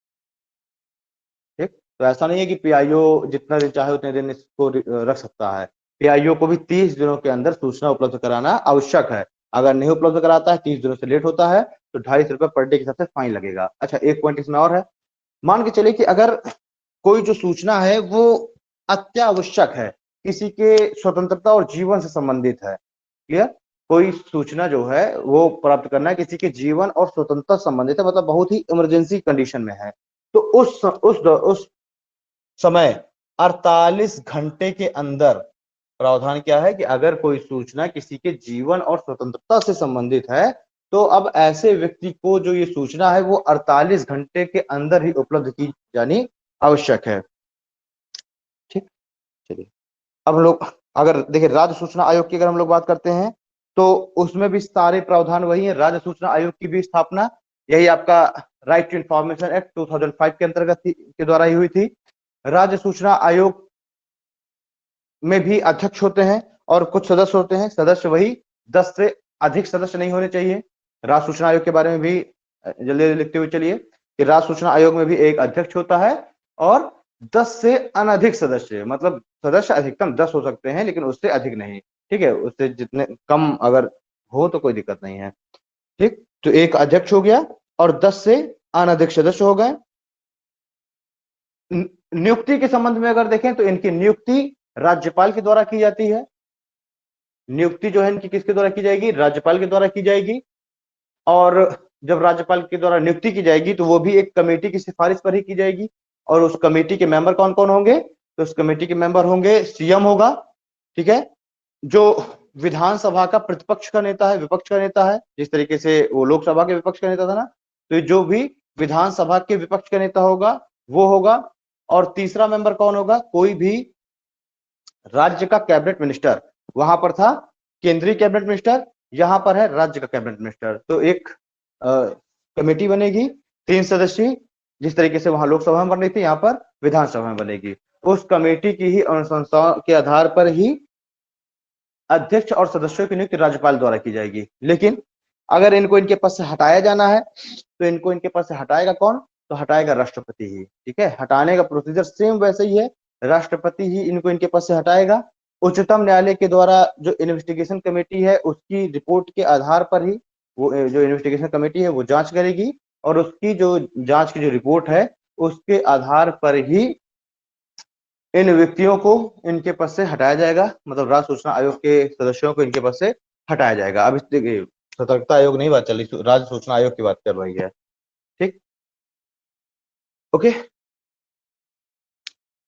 ठीक। तो ऐसा नहीं है कि पीआईओ जितना दिन चाहे उतने दिन इसको रख सकता है। पीआईओ को भी 30 दिनों के अंदर सूचना उपलब्ध कराना आवश्यक है। अगर नहीं उपलब्ध कराता है, 30 दिनों से लेट होता है, तो 250 रुपए पर डे के हिसाब से फाइन लगेगा। अच्छा एक पॉइंट इसमें और है, मान के चले कि अगर कोई जो सूचना है वो अत्यावश्यक है, किसी के स्वतंत्रता और जीवन से संबंधित है, क्लियर। कोई सूचना जो है वो प्राप्त करना है किसी के जीवन और स्वतंत्रता से संबंधित है, मतलब बहुत ही इमरजेंसी कंडीशन में है, तो उस समय 48 घंटे के अंदर, प्रावधान क्या है कि अगर कोई सूचना किसी के जीवन और स्वतंत्रता से संबंधित है तो अब ऐसे व्यक्ति को जो ये सूचना है वो 48 घंटे के अंदर ही उपलब्ध की जानी आवश्यक है। ठीक, चलिए अब हम लोग अगर देखिए राज्य सूचना आयोग की अगर हम लोग बात करते हैं तो उसमें भी सारे प्रावधान वही है। राज्य सूचना आयोग की भी स्थापना यही आपका राइट टू इंफॉर्मेशन एक्ट 2005 के अंतर्गत के द्वारा ही हुई थी। राज्य सूचना आयोग में भी अध्यक्ष होते हैं और कुछ सदस्य होते हैं। सदस्य वही 10 से अधिक सदस्य नहीं होने चाहिए। राज्य सूचना आयोग के बारे में भी जल्दी लिखते हुए चलिए कि राज्य सूचना आयोग में भी एक अध्यक्ष होता है और 10 से अनधिक सदस्य, मतलब सदस्य अधिकतम 10 हो सकते हैं लेकिन उससे अधिक नहीं। ठीक है, उससे जितने कम अगर हो तो कोई दिक्कत नहीं है। ठीक, तो एक अध्यक्ष हो गया और 10 से अनधिक सदस्य हो गए। नियुक्ति के संबंध में अगर देखें तो इनकी नियुक्ति राज्यपाल के द्वारा की जाती है। नियुक्ति जो है इनकी किसके द्वारा की जाएगी? राज्यपाल के द्वारा की जाएगी। और जब राज्यपाल के द्वारा नियुक्ति की जाएगी तो वो भी एक कमेटी की सिफारिश पर ही की जाएगी। और उस कमेटी के मेंबर कौन कौन होंगे? तो उस कमेटी के मेंबर होंगे, सीएम होगा, ठीक है, जो विधानसभा का प्रतिपक्ष का नेता है, विपक्ष का नेता है, जिस तरीके से वो लोकसभा के विपक्ष का नेता था ना, तो जो भी विधानसभा के विपक्ष का नेता होगा वो होगा। और तीसरा मेंबर कौन होगा? कोई भी राज्य का कैबिनेट मिनिस्टर, वहां पर था केंद्रीय कैबिनेट मिनिस्टर, यहां पर है राज्य का कैबिनेट मिनिस्टर। तो एक कमेटी बनेगी 3 सदस्यीय, जिस तरीके से वहां लोकसभा में बन रही थी यहाँ पर विधानसभा में बनेगी। उस कमेटी की ही अनुशंसा के आधार पर ही अध्यक्ष और सदस्यों की नियुक्ति राज्यपाल द्वारा की जाएगी। लेकिन अगर इनको इनके पद से हटाया जाना है तो इनको इनके पद से हटाएगा कौन? तो हटाएगा राष्ट्रपति ही। ठीक है, हटाने का प्रोसीजर सेम वैसे ही है, राष्ट्रपति ही इनको इनके पद से हटाएगा। उच्चतम न्यायालय के द्वारा जो इन्वेस्टिगेशन कमेटी है उसकी रिपोर्ट के आधार पर ही वो जो इन्वेस्टिगेशन कमेटी है वो जांच करेगी और उसकी जो जांच की जो रिपोर्ट है उसके आधार पर ही इन व्यक्तियों को इनके पद से हटाया जाएगा, मतलब राज्य सूचना आयोग के सदस्यों को इनके पद से हटाया जाएगा। अब इस सतर्कता आयोग नहीं बात चल रही, राज्य सूचना आयोग की बात कर रही है। ठीक, ओके।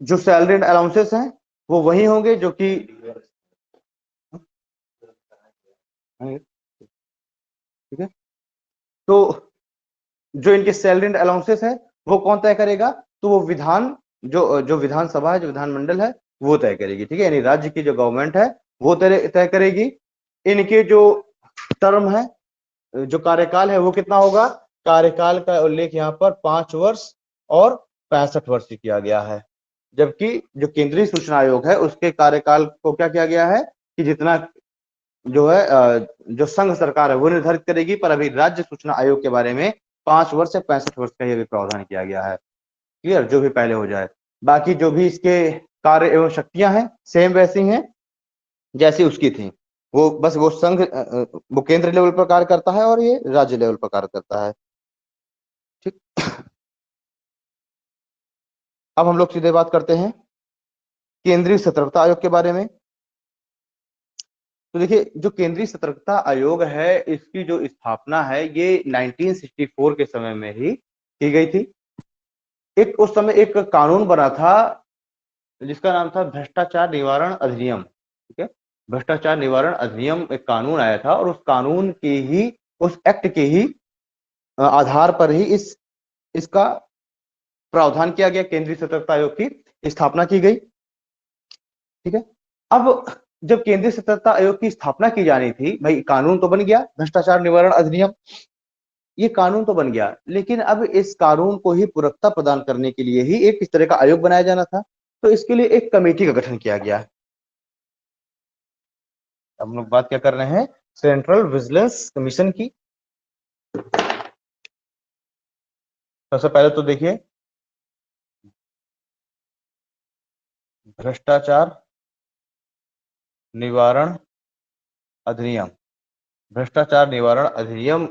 जो सैलरी एंड अलाउंसेस हैं वो वही होंगे जो कि ठीक है, तो जो इनके सैलरी एंड अलाउंसेस है वो कौन तय करेगा? तो वो जो विधानसभा है, जो विधानमंडल है वो तय करेगी। ठीक है, यानी राज्य की जो गवर्नमेंट है वो तय करेगी। इनके जो टर्म है, जो कार्यकाल है वो कितना होगा? कार्यकाल का उल्लेख यहाँ पर 5 वर्ष और 65 वर्ष किया गया है। जबकि जो केंद्रीय सूचना आयोग है उसके कार्यकाल को क्या किया गया है कि जितना जो है जो संघ सरकार है वो निर्धारित करेगी, पर अभी राज्य सूचना आयोग के बारे में 5 वर्ष से 65 वर्ष का ये भी प्रावधान किया गया है। क्लियर, जो भी पहले हो जाए। बाकी जो भी इसके कार्य एवं शक्तियां हैं सेम वैसी हैं जैसी उसकी थी। वो बस वो संघ वो केंद्र लेवल पर कार्य करता है और ये राज्य लेवल पर कार्य करता है। ठीक, अब हम लोग सीधे बात करते हैं केंद्रीय सतर्कता आयोग के बारे में। तो देखिए जो केंद्रीय सतर्कता आयोग है इसकी जो स्थापना है ये 1964 के समय में ही की गई थी। एक उस समय एक कानून बना था जिसका नाम था भ्रष्टाचार निवारण अधिनियम। ठीक है, भ्रष्टाचार निवारण अधिनियम एक कानून आया था और उस कानून के ही, उस एक्ट के ही आधार पर ही इसका प्रावधान किया गया, केंद्रीय सतर्कता आयोग की स्थापना की गई। ठीक है, अब जब केंद्रीय सतर्कता आयोग की स्थापना की जानी थी, भाई कानून तो बन गया, भ्रष्टाचार निवारण अधिनियम, ये कानून तो बन गया, लेकिन अब इस कानून को ही पूरकता प्रदान करने के लिए ही एक इस तरह का आयोग बनाया जाना था। तो इसके लिए एक कमेटी का गठन किया गया है। हम लोग बात क्या कर रहे हैं? सेंट्रल विजिलेंस कमीशन की। सबसे पहले तो देखिए भ्रष्टाचार निवारण अधिनियम। भ्रष्टाचार निवारण अधिनियम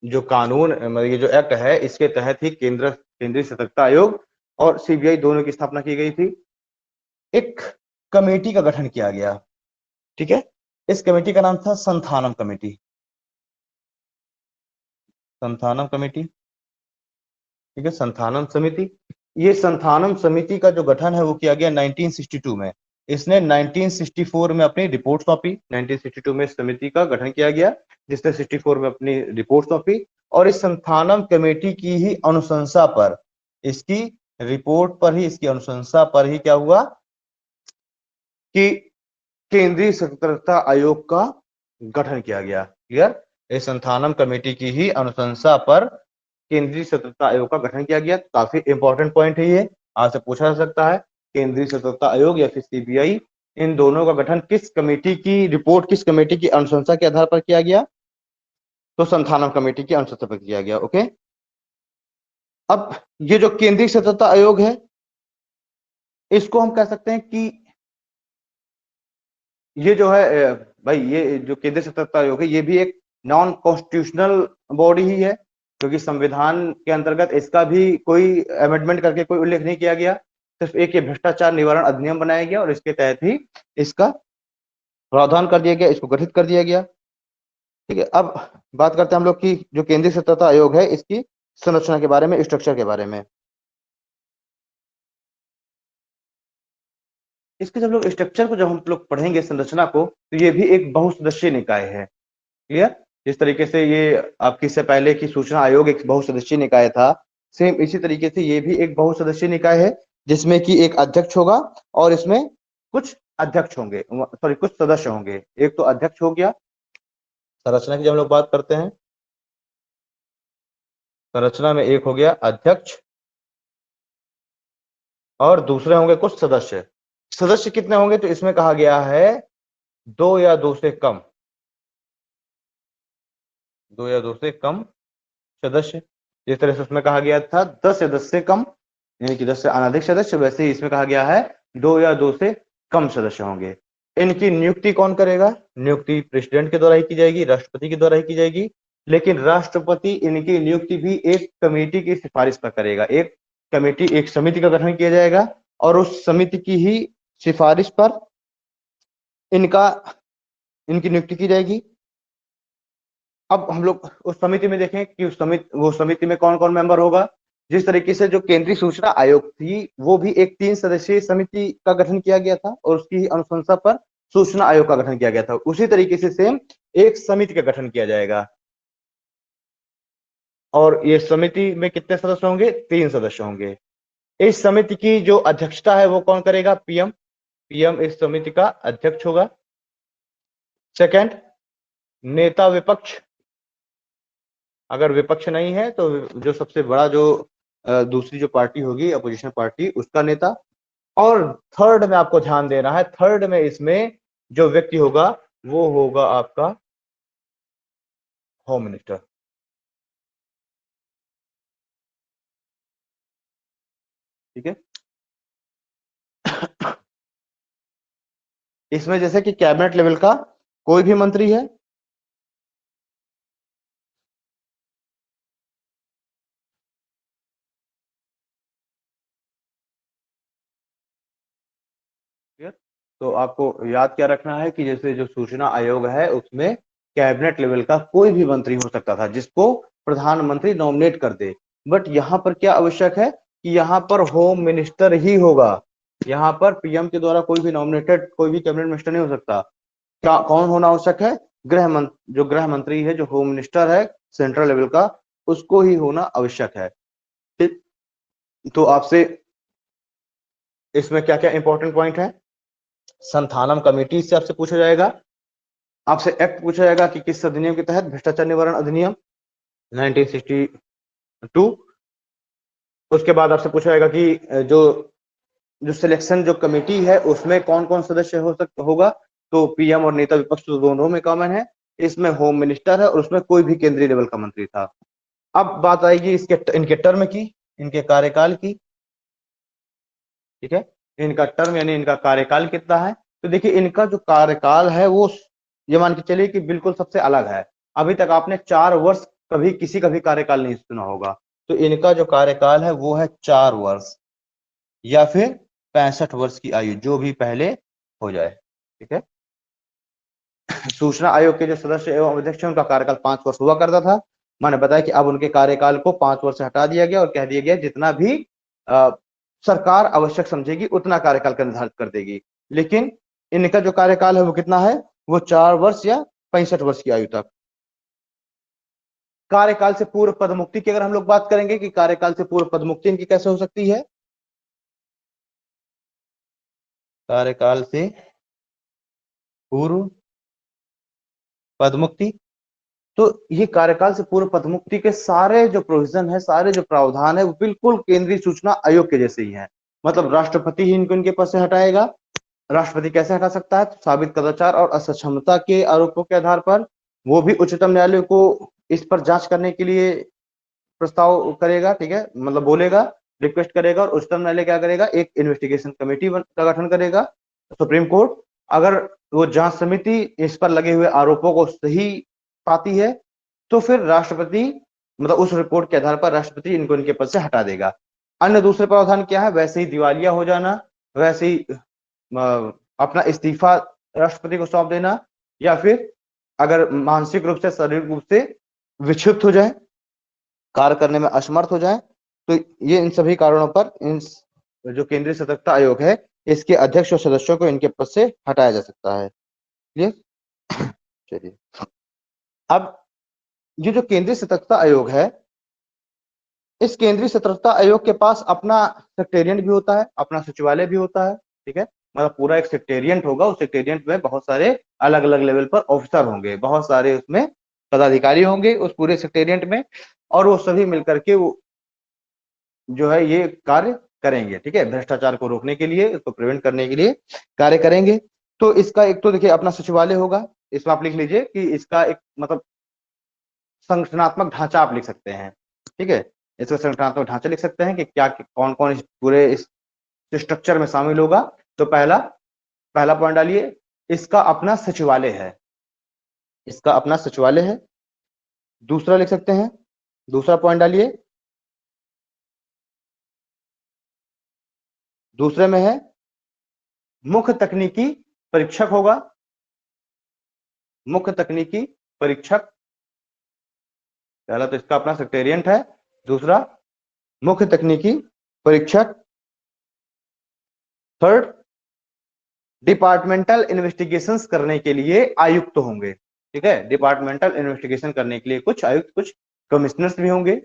जो कानून, मतलब ये जो एक्ट है, इसके तहत ही केंद्रीय सतर्कता आयोग और सीबीआई दोनों की स्थापना की गई थी। एक कमेटी का गठन किया गया। ठीक है, इस कमेटी का नाम था संथानम कमेटी। संथानम कमेटी, ठीक है, संथानम समिति। ये संथानम समिति का जो गठन है वो किया गया 1962 में। इसने 1964 में अपनी रिपोर्ट सौंपी। 1962 में समिति का गठन किया गया जिसने 64 में अपनी रिपोर्ट सौंपी, और इस संथानम कमेटी की ही अनुशंसा पर, इसकी रिपोर्ट पर ही, इसकी अनुशंसा पर ही क्या हुआ कि केंद्रीय सतर्कता आयोग का गठन किया गया। क्लियर? इस संथानम कमेटी की ही अनुशंसा पर केंद्रीय सतर्कता आयोग का गठन किया गया। काफी इंपॉर्टेंट पॉइंट है ये, आपसे पूछा जा सकता है। केंद्रीय सतर्कता आयोग या फिर सीबीआई, इन दोनों का गठन किस कमेटी की रिपोर्ट, किस कमेटी की अनुशंसा के आधार पर किया गया? तो संथानम कमेटी की अनुशंसा पर किया गया। ओके, अब ये जो केंद्रीय सतर्कता आयोग है, इसको हम कह सकते हैं कि ये जो है भाई, ये जो केंद्रीय सतर्कता आयोग है, ये भी एक नॉन कॉन्स्टिट्यूशनल बॉडी ही है, क्योंकि संविधान के अंतर्गत इसका भी कोई अमेंडमेंट करके कोई उल्लेख नहीं किया गया। सिर्फ एक ये भ्रष्टाचार निवारण अधिनियम बनाया गया और इसके तहत ही इसका प्रावधान कर दिया गया, इसको गठित कर दिया गया। ठीक है, अब बात करते हैं हम लोग की जो केंद्रीय सतर्कता आयोग है, इसकी संरचना के बारे में, स्ट्रक्चर के बारे में। इसके जब लोग स्ट्रक्चर को जब हम लोग पढ़ेंगे, संरचना को, तो ये भी एक बहुसदस्यीय निकाय है। क्लियर? जिस तरीके से ये आपकी इससे पहले की सूचना आयोग एक बहुसदस्यीय निकाय था, सेम इसी तरीके से ये भी एक बहुसदस्यीय निकाय है, जिसमें कि एक अध्यक्ष होगा और इसमें कुछ अध्यक्ष होंगे, सॉरी कुछ सदस्य होंगे। एक तो अध्यक्ष हो गया। संरचना की जब हम लोग बात करते हैं, संरचना में एक हो गया अध्यक्ष और दूसरे होंगे कुछ सदस्य। सदस्य कितने होंगे? तो इसमें कहा गया है 2 या 2 से कम, 2 या 2 से कम सदस्य। जिस तरह से उसमें कहा गया था 10 या 10 से कम, यानी कि 10 से अनधिक सदस्य, वैसे ही इसमें कहा गया है 2 या 2 से कम सदस्य होंगे। इनकी नियुक्ति कौन करेगा? नियुक्ति प्रेसिडेंट के द्वारा ही की जाएगी, राष्ट्रपति के द्वारा ही की जाएगी। लेकिन राष्ट्रपति इनकी नियुक्ति भी एक कमेटी की सिफारिश पर करेगा। एक कमेटी, एक समिति का गठन किया जाएगा और उस समिति की ही सिफारिश पर इनकी नियुक्ति की जाएगी। अब हम लोग उस समिति में देखें कि वो समिति में कौन कौन मेंबर होगा। जिस तरीके से जो केंद्रीय सूचना आयोग थी, वो भी एक 3 सदस्यीय समिति का गठन किया गया था और उसकी अनुशंसा पर सूचना आयोग का गठन किया गया था, उसी तरीके से सेम एक समिति का गठन किया जाएगा। और ये समिति में कितने सदस्य होंगे? 3 सदस्य होंगे। इस समिति की जो अध्यक्षता है वो कौन करेगा? पीएम। पीएम इस समिति का अध्यक्ष होगा। सेकंड, नेता विपक्ष। अगर विपक्ष नहीं है तो जो सबसे बड़ा जो दूसरी जो पार्टी होगी, अपोजिशन पार्टी, उसका नेता। और थर्ड में आपको ध्यान देना है, थर्ड में इसमें जो व्यक्ति होगा वो होगा आपका होम मिनिस्टर। ठीक है, इसमें जैसे कि कैबिनेट लेवल का कोई भी मंत्री है, तो आपको याद क्या रखना है कि जैसे जो सूचना आयोग है उसमें कैबिनेट लेवल का कोई भी मंत्री हो सकता था जिसको प्रधानमंत्री नॉमिनेट कर दे। बट यहाँ पर क्या आवश्यक है कि यहाँ पर होम मिनिस्टर ही होगा। यहाँ पर पीएम के द्वारा कोई भी नॉमिनेटेड कोई भी कैबिनेट मिनिस्टर नहीं हो सकता। क्या कौन होना आवश्यक है? जो गृह मंत्री है, जो होम मिनिस्टर है सेंट्रल लेवल का, उसको ही होना आवश्यक है। तो आपसे इसमें क्या क्या इंपॉर्टेंट पॉइंट है? संथानम कमेटी से आपसे पूछा जाएगा, आपसे एक्ट पूछा जाएगा कि किस अधिनियम के तहत? भ्रष्टाचार निवारण अधिनियम 1962। उसके बाद आपसे पूछा जाएगा कि जो सिलेक्शन जो कमेटी है उसमें कौन कौन सदस्य होगा? तो पीएम और नेता विपक्ष तो दोनों में कॉमन है, इसमें होम मिनिस्टर है और उसमें कोई भी केंद्रीय लेवल का मंत्री था। अब बात आएगी इनके टर्म की, इनके कार्यकाल की। ठीक है, इनका टर्म यानी इनका कार्यकाल कितना है? तो देखिए इनका जो कार्यकाल है वो ये मान के चलिए कि बिल्कुल सबसे अलग है। अभी तक आपने 4 वर्ष कभी किसी का भी कार्यकाल नहीं सुना होगा। तो इनका जो कार्यकाल है वो है 4 वर्ष या फिर 65 वर्ष की आयु, जो भी पहले हो जाए। ठीक है, सूचना आयोग के जो सदस्य एवं अध्यक्ष हैं उनका कार्यकाल 5 वर्ष हुआ करता था। मैंने बताया कि अब उनके कार्यकाल को 5 वर्ष से हटा दिया गया और कह दिया गया जितना भी सरकार आवश्यक समझेगी उतना कार्यकाल का निर्धारित कर देगी। लेकिन इनका जो कार्यकाल है वो कितना है, वो 4 वर्ष या 65 वर्ष की आयु तक। कार्यकाल से पूर्व पदमुक्ति की अगर हम लोग बात करेंगे कि कार्यकाल से पूर्व पदमुक्ति इनकी कैसे हो सकती है, कार्यकाल से पूर्व पदमुक्ति, तो ये कार्यकाल से पूर्व पदमुक्ति के सारे जो प्रोविजन है, सारे जो प्रावधान है, वो बिल्कुल केंद्रीय सूचना आयोग के जैसे ही है। मतलब राष्ट्रपति ही इनको इनके पद से हटाएगा। राष्ट्रपति कैसे हटा सकता है, तो साबित कदाचार और असक्षमता के आरोपों के आधार पर। वो भी उच्चतम न्यायालय को इस पर जांच करने के लिए प्रस्ताव करेगा, ठीक है, मतलब बोलेगा, रिक्वेस्ट करेगा, और उच्चतम न्यायालय क्या करेगा, एक इन्वेस्टिगेशन कमेटी का गठन करेगा। सुप्रीम कोर्ट अगर वो जांच समिति इस पर लगे हुए आरोपों को सही पाती है तो फिर राष्ट्रपति, मतलब उस रिपोर्ट के आधार पर राष्ट्रपति इनको इनके पद से हटा देगा। अन्य दूसरे प्रावधान क्या है, वैसे ही दिवालिया हो जाना, वैसे ही अपना इस्तीफा राष्ट्रपति को सौंप देना, या फिर अगर मानसिक रूप से, शारीरिक रूप से विक्षिप्त हो जाए, कार्य करने में असमर्थ हो जाए, तो ये इन सभी कारणों पर इन जो केंद्रीय सतर्कता आयोग है, इसके अध्यक्ष और सदस्यों को इनके पद से हटाया जा सकता है। क्लियर? चलिए, अब ये जो केंद्रीय सतर्कता आयोग है, इस केंद्रीय सतर्कता आयोग के पास अपना सेक्रेटेरिएट भी होता है, अपना सचिवालय भी होता है, ठीक है। मतलब पूरा एक सेक्रेटेरिएट होगा, उस सेक्रेटेरिएट में बहुत सारे अलग अलग लेवल पर ऑफिसर होंगे, बहुत सारे उसमें पदाधिकारी होंगे उस पूरे सेक्रेटेरिएट में, और वो सभी मिलकर के वो जो है ये कार्य करेंगे, ठीक है, भ्रष्टाचार को रोकने के लिए, इसको प्रिवेंट करने के लिए कार्य करेंगे। तो इसका एक तो देखिए अपना सचिवालय होगा, इसमें आप लिख लीजिए कि इसका एक मतलब संगठनात्मक ढांचा आप लिख सकते हैं, ठीक है, इसका संगठनात्मक ढांचा लिख सकते हैं कि क्या कौन कौन इस पूरे इस स्ट्रक्चर में शामिल होगा। तो पहला पॉइंट डालिए, इसका अपना सचिवालय है, इसका अपना सचिवालय है। दूसरा लिख सकते हैं, दूसरा पॉइंट डालिए, दूसरे में है मुख्य तकनीकी परीक्षक होगा, मुख्य तकनीकी परीक्षक। पहला तो इसका अपना सेक्रेटेरिएट है, दूसरा मुख्य तकनीकी परीक्षक। थर्ड, डिपार्टमेंटल इन्वेस्टिगेशंस करने के लिए आयुक्त होंगे, ठीक है, डिपार्टमेंटल इन्वेस्टिगेशन करने के लिए कुछ आयुक्त, कुछ कमिश्नर्स भी होंगे।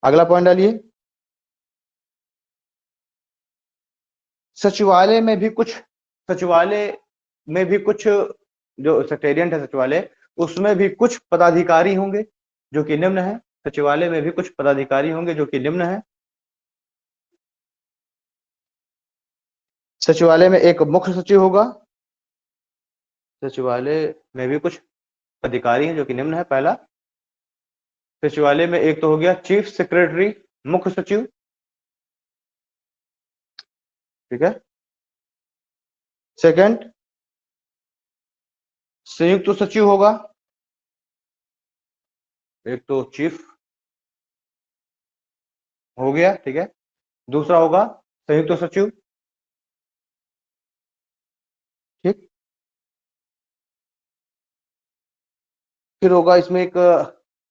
अगला पॉइंट डालिए, सचिवालय में भी कुछ जो सेक्रेटेरिएट है सचिवालय, उसमें भी कुछ पदाधिकारी होंगे जो कि निम्न है। सचिवालय में भी कुछ पदाधिकारी होंगे जो कि निम्न है। सचिवालय में एक मुख्य सचिव होगा, सचिवालय में भी कुछ अधिकारी हैं जो कि निम्न है। पहला, सचिवालय में एक तो हो गया चीफ सेक्रेटरी, मुख्य सचिव, ठीक है। सेकंड, संयुक्त सचिव होगा, एक तो चीफ हो गया, ठीक है। दूसरा होगा संयुक्त सचिव, ठीक। फिर होगा इसमें एक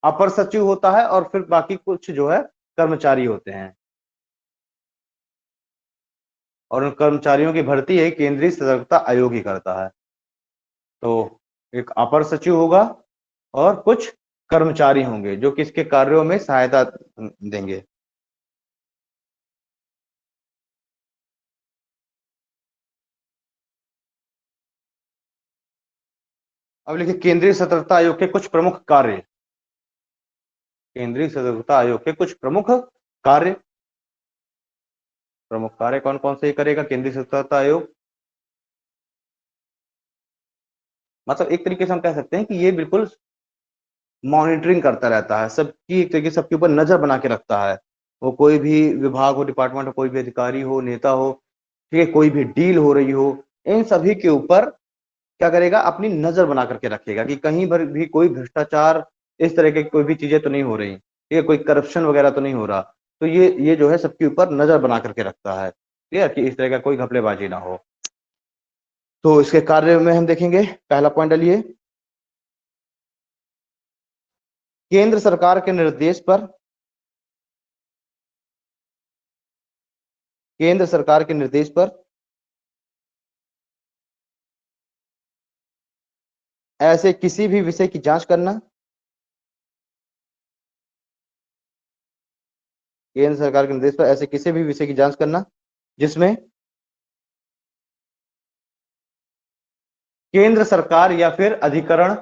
अपर सचिव होता है, और फिर बाकी कुछ जो है कर्मचारी होते हैं, और उन कर्मचारियों की भर्ती है केंद्रीय सतर्कता आयोग ही करता है। तो एक अपर सचिव होगा और कुछ कर्मचारी होंगे जो कि इसके कार्यों में सहायता देंगे। अब लिखिए केंद्रीय सतर्कता आयोग के कुछ प्रमुख कार्य, केंद्रीय सतर्कता आयोग के कुछ प्रमुख कार्य। प्रमुख कार्य कौन कौन से करेगा केंद्रीय सतर्कता आयोग? मतलब एक तरीके से हम कह सकते हैं कि ये बिल्कुल मॉनिटरिंग करता रहता है, सबकी एक तरीके से सबके ऊपर नजर बना के रखता है। वो कोई भी विभाग हो, डिपार्टमेंट हो, कोई भी अधिकारी हो, नेता हो, ठीक है, कोई भी डील हो रही हो, इन सभी के ऊपर क्या करेगा, अपनी नजर बना करके रखेगा कि कहीं पर भी कोई भ्रष्टाचार, इस तरह की कोई भी चीजें तो नहीं हो रही, ठीक है, कोई करप्शन वगैरह तो नहीं हो रहा। तो ये जो है सबके ऊपर नजर बना करके रखता है, ठीक है, कि इस तरह का कोई घपलेबाजी ना हो। तो इसके कार्य में हम देखेंगे, पहला पॉइंट डालिए, केंद्र सरकार के निर्देश पर, केंद्र सरकार के निर्देश पर ऐसे किसी भी विषय की जांच करना, केंद्र सरकार के निर्देश पर ऐसे किसी भी विषय की जांच करना जिसमें केंद्र सरकार या फिर अधिकरण,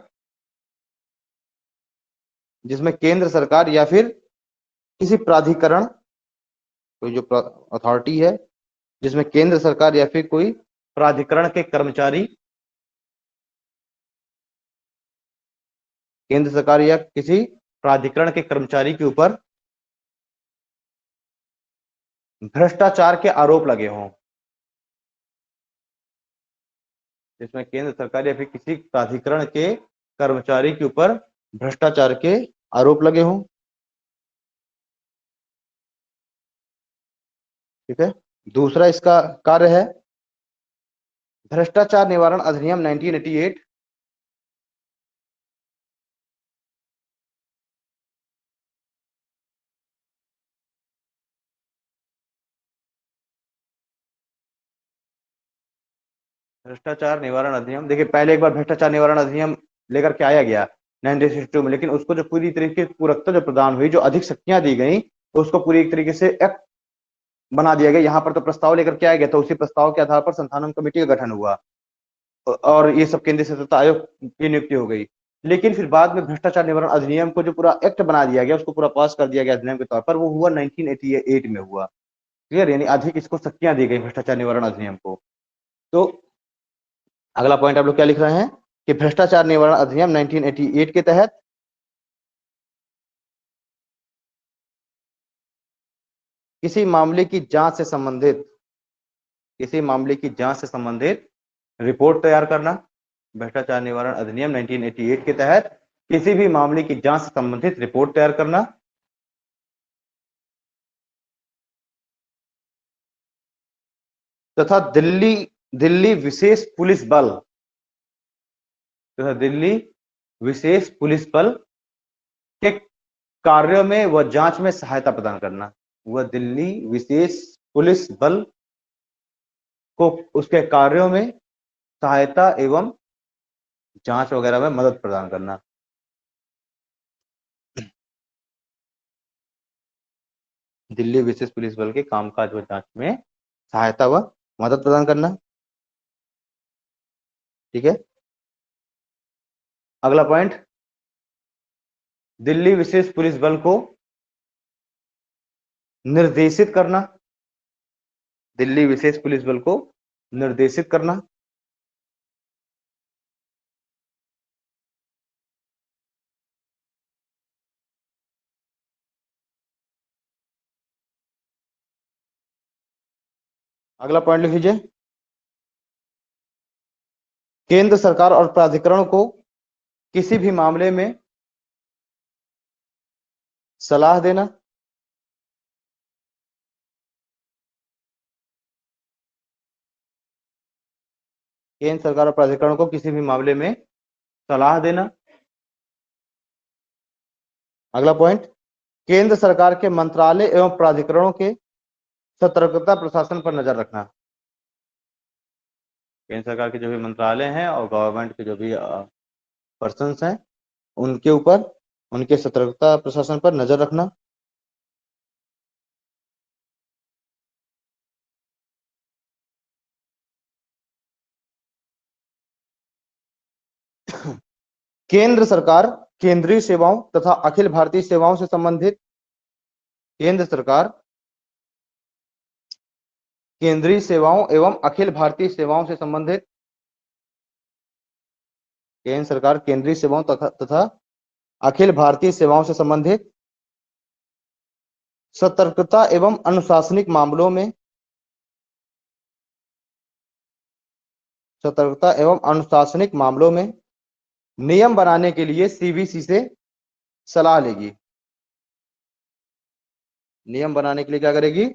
जिसमें केंद्र सरकार या फिर किसी प्राधिकरण, कोई जो अथॉरिटी है, जिसमें केंद्र सरकार या फिर कोई प्राधिकरण के कर्मचारी, केंद्र सरकार या किसी प्राधिकरण के कर्मचारी के ऊपर भ्रष्टाचार के आरोप लगे हों, जिसमें केंद्र सरकार या फिर किसी प्राधिकरण के कर्मचारी के ऊपर भ्रष्टाचार के आरोप लगे हों। ठीक है। दूसरा इसका कार्य है भ्रष्टाचार निवारण अधिनियम 1988, भ्रष्टाचार निवारण अधिनियम, देखिए पहले एक बार भ्रष्टाचार निवारण अधिनियम लेकर के आया गया 1962 में, लेकिन उसको जो पूरी तरीके से पूरकता जो प्रदान हुई, जो अधिक शक्तियां दी गई, उसको पूरी एक तरीके से एक्ट बना दिया गया। यहाँ पर तो प्रस्ताव लेकर के आया गया, तो उसी प्रस्ताव के आधार पर संस्थानम कमेटी का गठन हुआ और ये सब केंद्रीय सतर्कता आयोग की नियुक्ति हो गई। लेकिन फिर बाद में भ्रष्टाचार निवारण अधिनियम को जो पूरा एक्ट बना दिया गया, उसको पूरा पास कर दिया गया अधिनियम के तौर पर, वो हुआ 1988 में हुआ। क्लियर, यानी अधिक इसको शक्तियां दी गई भ्रष्टाचार निवारण अधिनियम को। तो अगला पॉइंट आप लोग क्या लिख रहे हैं कि भ्रष्टाचार निवारण अधिनियम 1988 के तहत किसी मामले की जांच से संबंधित, किसी मामले की जांच से संबंधित रिपोर्ट तैयार करना। भ्रष्टाचार निवारण अधिनियम 1988 के तहत किसी भी मामले की जांच से संबंधित रिपोर्ट तैयार करना, तथा दिल्ली विशेष पुलिस बल, तथा दिल्ली विशेष पुलिस बल के कार्यों में व जांच में सहायता प्रदान करना। वह दिल्ली विशेष पुलिस बल को उसके कार्यों में सहायता एवं जांच वगैरह में मदद प्रदान करना। दिल्ली विशेष पुलिस बल के कामकाज व जांच में सहायता व मदद प्रदान करना। ठीक है। अगला पॉइंट, दिल्ली विशेष पुलिस बल को निर्देशित करना, दिल्ली विशेष पुलिस बल को निर्देशित करना। अगला पॉइंट लिख लीजिए, केंद्र सरकार और प्राधिकरण को किसी भी मामले में सलाह देना, केंद्र सरकार और प्राधिकरण को किसी भी मामले में सलाह देना। अगला पॉइंट, केंद्र सरकार के मंत्रालय एवं प्राधिकरणों के सतर्कता प्रशासन पर नजर रखना। केंद्र सरकार के जो भी मंत्रालय हैं और गवर्नमेंट के जो भी पर्सन्स हैं, उनके ऊपर उनके सतर्कता प्रशासन पर नजर रखना। केंद्र सरकार केंद्रीय सेवाओं तथा अखिल भारतीय सेवाओं से संबंधित, केंद्र सरकार केंद्रीय सेवाओं एवं अखिल भारतीय सेवाओं से संबंधित, केंद्र सरकार केंद्रीय सेवाओं तथा अखिल भारतीय सेवाओं से संबंधित सतर्कता एवं अनुशासनिक मामलों में, सतर्कता एवं अनुशासनिक मामलों में नियम बनाने के लिए सीबीसी से सलाह लेगी। नियम बनाने के लिए क्या करेगी?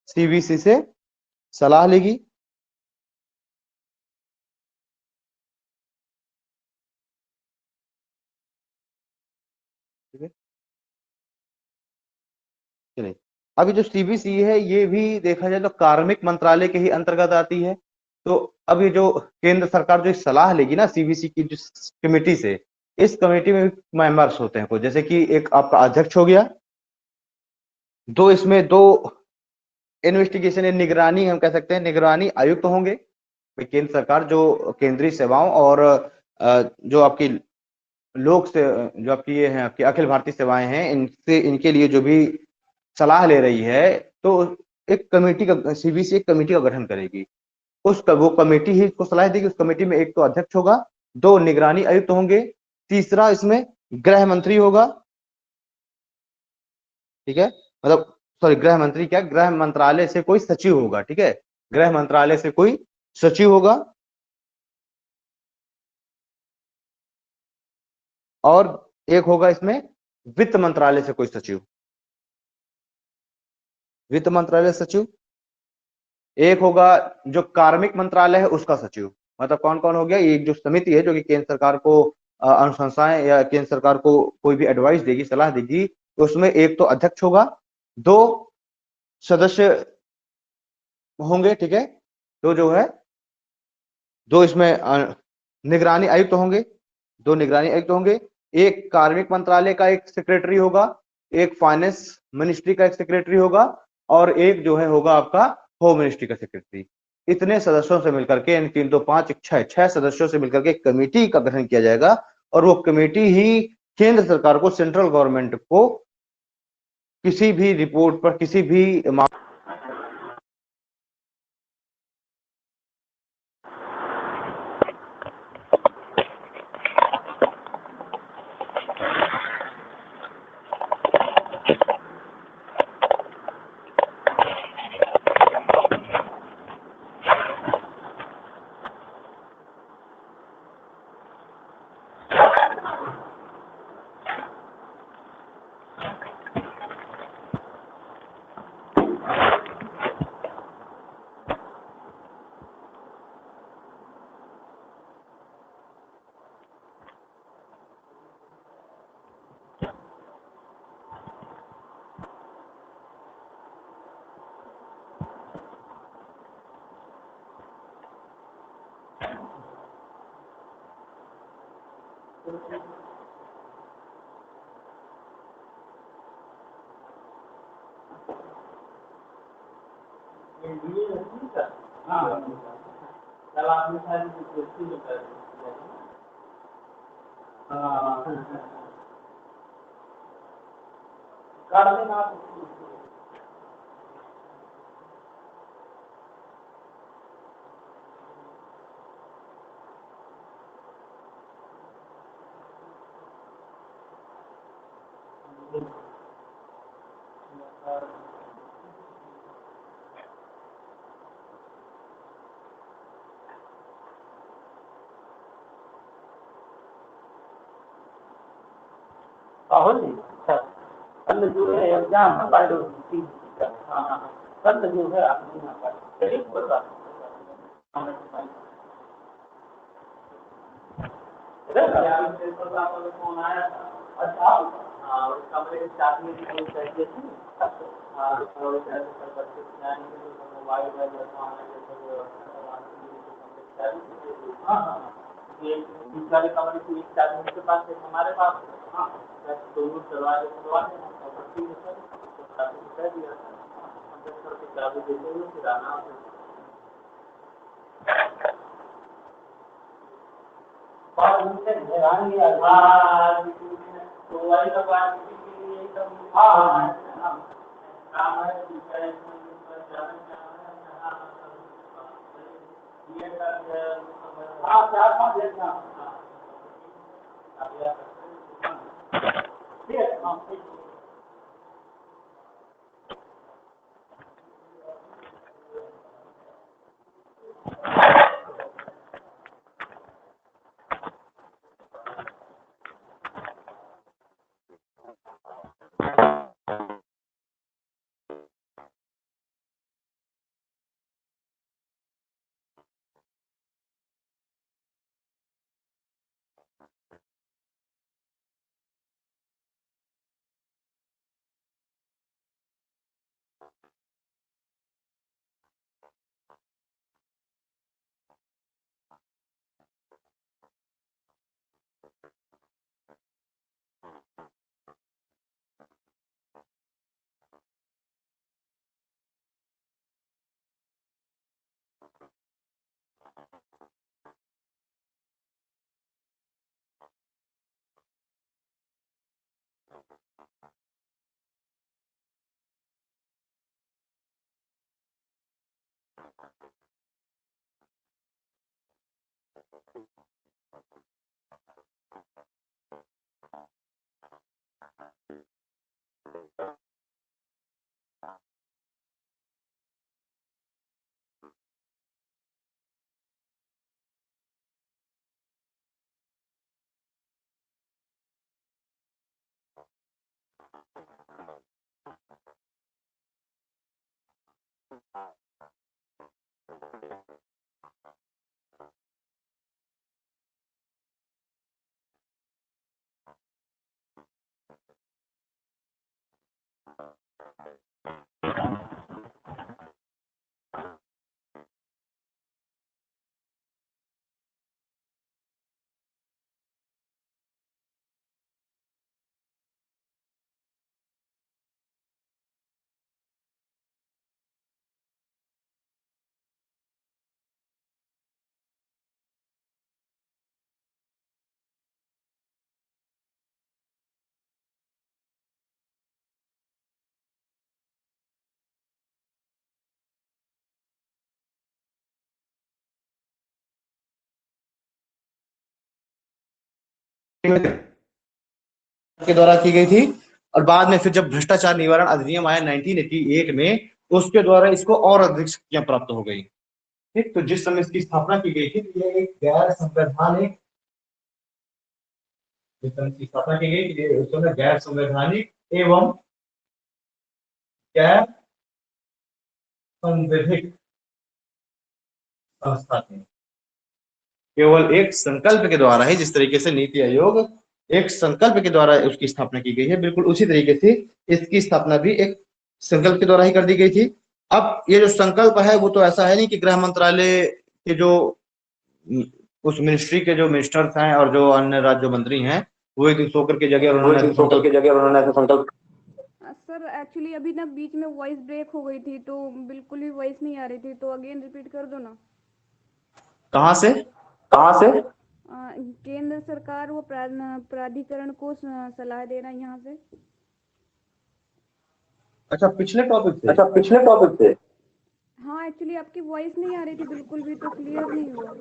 सीबीसी से सलाह लेगी। ठीक है, चलिए। अभी जो सीबीसी है ये भी देखा जाए तो कार्मिक मंत्रालय के ही अंतर्गत आती है। तो अभी जो केंद्र सरकार जो सलाह लेगी ना सीबीसी की जो कमेटी से, इस कमेटी में मेंबर्स होते हैं कुछ, जैसे कि एक आपका अध्यक्ष हो गया, दो इसमें दो इन्वेस्टिगेशन या निगरानी हम कह सकते हैं निगरानी आयुक्त होंगे। केंद्र सरकार जो केंद्रीय सेवाओं और जो आपकी लोक से जो आपकी ये है आपकी अखिल भारतीय सेवाएं हैं, इनसे इनके लिए जो भी सलाह ले रही है, तो एक कमेटी का सीबीसी एक कमेटी का गठन करेगी। वो कमेटी ही इसको सलाह देगी। उस कमेटी में एक तो अध्यक्ष होगा, दो निगरानी आयुक्त होंगे, तीसरा इसमें गृह मंत्री होगा। ठीक है, मतलब सॉरी, गृह मंत्री क्या, गृह मंत्रालय से कोई सचिव होगा। ठीक है, गृह मंत्रालय से कोई सचिव होगा, और एक होगा इसमें वित्त मंत्रालय से कोई सचिव, वित्त मंत्रालय सचिव। एक होगा जो कार्मिक मंत्रालय है उसका सचिव। मतलब कौन कौन हो गया, एक जो समिति है जो कि केंद्र सरकार को अनुशंसाएं या केंद्र सरकार को कोई भी एडवाइस देगी, सलाह देगी, तो उसमें एक तो अध्यक्ष होगा, दो सदस्य होंगे। ठीक है, तो जो है दो इसमें निगरानी आयुक्त होंगे, दो निगरानी आयुक्त होंगे, एक कार्मिक मंत्रालय का एक सेक्रेटरी होगा, एक फाइनेंस मिनिस्ट्री का एक सेक्रेटरी होगा, और एक जो है होगा आपका होम मिनिस्ट्री का सेक्रेटरी। इतने सदस्यों से मिलकर के, इन तीन दो पांच छह छह सदस्यों से मिलकर के एक कमेटी का गठन किया जाएगा, और वो कमेटी ही केंद्र सरकार को, सेंट्रल गवर्नमेंट को किसी भी रिपोर्ट पर, किसी भी राहुल जी, अच्छा कल जो है एग्जाम है बायो का, हाँ हाँ, कल जो है आपने यहाँ पर चलिए कोई बात नहीं। फोन आया था, अच्छा हाँ, उस कमरे के साथ में भी कोई चाहिए थी, हाँ और बच्चे जाएंगे तो मोबाइल में हाँ हाँ, ये वाले कमरे की एक चाबी के पास है, हमारे पास हाँ, दोनों दरवाजे खुलवा देना और ठीक है सर, तो चाबी कह दिया अंदर करके चाबी देते हुए फिर आना। और उनसे हैरान किया हाँ, तो वही तो बात के लिए एकदम हाँ काम है हाँ, चार पाँच देखना ठीक है हाँ। के द्वारा की गई थी। और बाद में फिर जब भ्रष्टाचार निवारण अधिनियम आया 1988 में, उसके द्वारा इसको और अधिक शक्तियां प्राप्त हो गई। ठीक, तो जिस समय इसकी स्थापना की गई थी, तो यह एक गैर संवैधानिक, जिस समय इसकी स्थापना की गई थी उस समय गैर संवैधानिक एवं गैर संवैधिक संस्था थी। केवल एक संकल्प के द्वारा ही, जिस तरीके से नीति आयोग एक संकल्प के द्वारा उसकी स्थापना की गई है, बिल्कुल उसी तरीके से इसकी स्थापना भी एक संकल्प के द्वारा ही कर दी गई थी। अब ये जो संकल्प है वो तो ऐसा है नहीं कि गृह मंत्रालय के जो उस मिनिस्ट्री के जो मिनिस्टर्स हैं और जो अन्य राज्य मंत्री हैं वो एक दिन सो करके जगह उन्होंने ऐसा संकल्प। सर एक्चुअली अभी ना बीच में वॉइस ब्रेक हो गई थी, तो बिल्कुल भी वॉइस नहीं आ रही थी, तो अगेन रिपीट कर दो ना। कहाँ से? केंद्र सरकार वो प्राधिकरण को सलाह दे रहा है यहाँ से। अच्छा, पिछले टॉपिक से। हाँ एक्चुअली आपकी वॉइस नहीं आ रही थी बिल्कुल भी, तो क्लियर नहीं हुआ।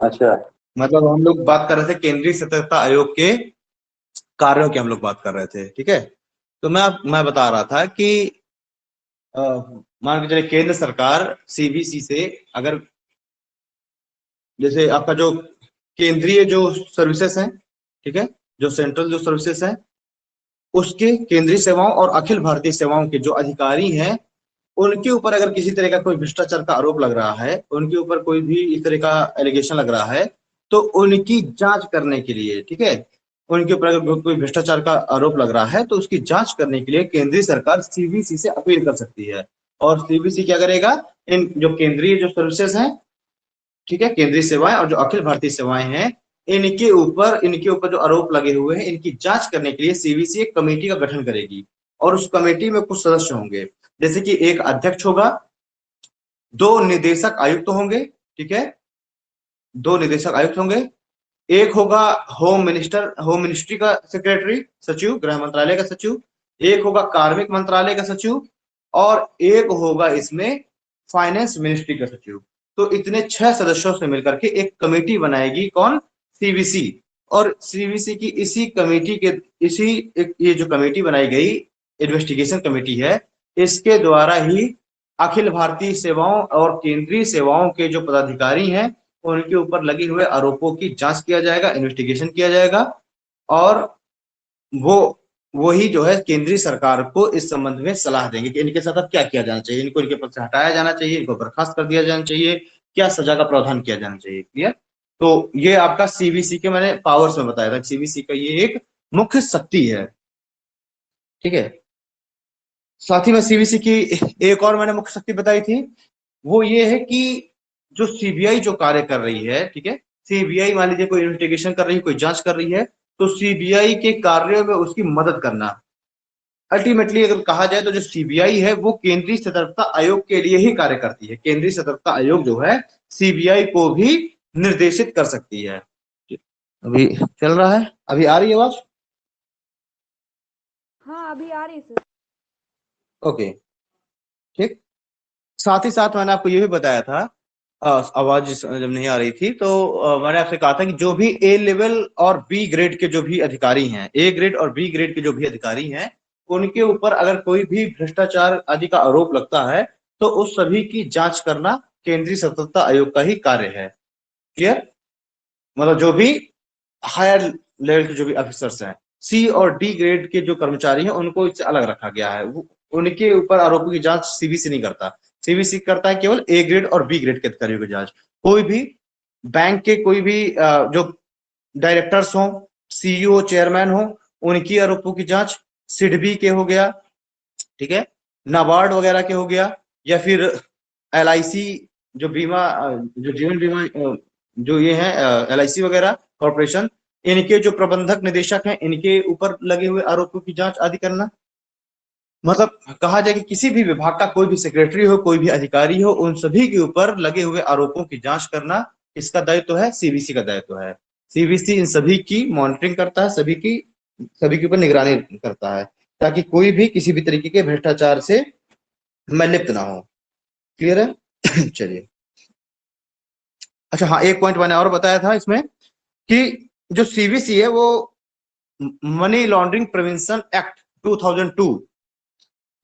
अच्छा, मतलब हम लोग बात कर रहे थे केंद्रीय सतर्कता आयोग के कार्यों की हम लोग बात कर रहे थे। ठीक है, तो मैं बता रहा था कि मान के चलिए केंद्र सरकार सीबीसी से, अगर जैसे आपका जो केंद्रीय जो सर्विसेज हैं, ठीक है, जो सेंट्रल जो सर्विसेज हैं, उसके केंद्रीय सेवाओं और अखिल भारतीय सेवाओं के जो अधिकारी हैं, उनके ऊपर अगर किसी तरह का कोई भ्रष्टाचार का आरोप लग रहा है, उनके ऊपर कोई भी इस तरह का एलिगेशन लग रहा है, तो उनकी जांच करने के लिए, ठीक है, उनके ऊपर अगर कोई भ्रष्टाचार का आरोप लग रहा है तो उसकी जांच करने के लिए केंद्रीय सरकार सीबीसी से अपील कर सकती है। और सीबीसी क्या करेगा, इन जो केंद्रीय जो सर्विसेज हैं, ठीक है, केंद्रीय सेवाएं और जो अखिल भारतीय सेवाएं हैं, इनके ऊपर जो आरोप लगे हुए हैं, इनकी जांच करने के लिए सीबीसी एक कमेटी का गठन करेगी। और उस कमेटी में कुछ सदस्य होंगे, जैसे कि एक अध्यक्ष होगा, 2 निदेशक आयुक्त होंगे, ठीक है, 2 निदेशक आयुक्त होंगे, एक होगा होम मिनिस्ट्री का सेक्रेटरी, सचिव, गृह मंत्रालय का सचिव, एक होगा कार्मिक मंत्रालय का सचिव, और एक होगा इसमें फाइनेंस मिनिस्ट्री का सचिव। तो इतने 6 सदस्यों से मिलकर के एक कमेटी बनाएगी, कौन? सीबीसी। और सीबीसी की इसी कमेटी के ये जो कमेटी बनाई गई, इन्वेस्टिगेशन कमेटी है, इसके द्वारा ही अखिल भारतीय सेवाओं और केंद्रीय सेवाओं के जो पदाधिकारी हैं, उनके ऊपर लगे हुए आरोपों की जांच किया जाएगा, इन्वेस्टिगेशन किया जाएगा। और वही जो है केंद्रीय सरकार को इस संबंध में सलाह देंगे कि इनके साथ अब क्या किया जाना चाहिए, इनको इनके पद से हटाया जाना चाहिए, इनको बर्खास्त कर दिया जाना चाहिए, क्या सजा का प्रावधान किया जाना चाहिए। क्लियर? तो ये आपका सीबीसी के मैंने पावर्स में बताया था, सीबीसी का ये एक मुख्य शक्ति है। ठीक है, साथ ही में सीबीसी की एक और मैंने मुख्य शक्ति बताई थी, वो ये है कि जो सीबीआई जो कार्य कर रही है, ठीक है, सीबीआई मान लीजिए कोई इन्वेस्टिगेशन कर रही है, कोई जांच कर रही है, तो सीबीआई के कार्यों में उसकी मदद करना। अल्टीमेटली अगर कहा जाए तो जो सीबीआई है वो केंद्रीय सतर्कता आयोग के लिए ही कार्य करती है। केंद्रीय सतर्कता आयोग जो है सीबीआई को भी निर्देशित कर सकती है। अभी चल रहा है, अभी आ रही है आवाज? हाँ अभी आ रही सर। ओके, ठीक। साथ ही साथ मैंने आपको ये भी बताया था आवाज जब नहीं आ रही थी तो मैंने आपसे कहा था कि जो भी ए लेवल और बी ग्रेड के जो भी अधिकारी हैं, ए ग्रेड और बी ग्रेड के जो भी अधिकारी हैं, उनके ऊपर अगर कोई भी भ्रष्टाचार आदि का आरोप लगता है तो उस सभी की जांच करना केंद्रीय सतर्कता आयोग का ही कार्य है। क्लियर? मतलब जो भी हायर लेवल के जो भी ऑफिसर्स हैं, सी और डी ग्रेड के जो कर्मचारी हैं, उनको इससे अलग रखा गया है। उनके ऊपर आरोपों की जांच सीबीसी नहीं करता। सीबीसी करता है केवल ए ग्रेड और बी ग्रेड के अधिकारियों की जांच। कोई भी बैंक के कोई भी जो डायरेक्टर्स हो, सीईओ, चेयरमैन हो, उनकी आरोपों की जांच सिडबी के हो गया, ठीक है, नाबार्ड वगैरह के हो गया, या फिर एलआईसी जो बीमा जो जीवन बीमा जो ये है एलआईसी वगैरह कॉर्पोरेशन, इनके जो प्रबंधक निदेशक हैं, इनके ऊपर लगे हुए आरोपों की जांच आदि करना। मतलब कहा जाए कि किसी भी विभाग का कोई भी सेक्रेटरी हो, कोई भी अधिकारी हो, उन सभी के ऊपर लगे हुए आरोपों की जांच करना इसका दायित्व है, सीबीसी का दायित्व है। सीबीसी इन सभी की मॉनिटरिंग करता है, सभी के ऊपर निगरानी करता है, ताकि कोई भी किसी भी तरीके के भ्रष्टाचार से लिप्त ना हो। क्लियर है? चलिए, अच्छा हाँ, एक पॉइंट मैंने और बताया था इसमें कि जो सीबीसी है वो मनी लॉन्ड्रिंग प्रिवेंशन एक्ट 2002,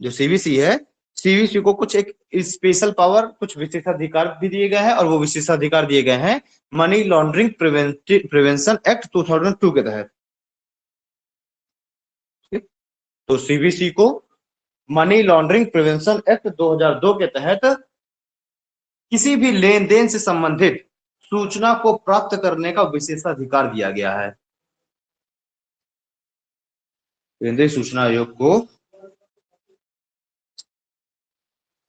जो सीबीसी है, सीबीसी को कुछ एक स्पेशल पावर, कुछ विशेषाधिकार भी दिए गए हैं, और वो विशेषाधिकार दिए गए हैं मनी लॉन्ड्रिंग प्रिवेंशन एक्ट 2002 के तहत। तो सीबीसी को मनी लॉन्ड्रिंग प्रिवेंशन एक्ट 2002 के तहत किसी भी लेन देन से संबंधित सूचना को प्राप्त करने का विशेषाधिकार दिया गया है। केंद्रीय सूचना आयोग को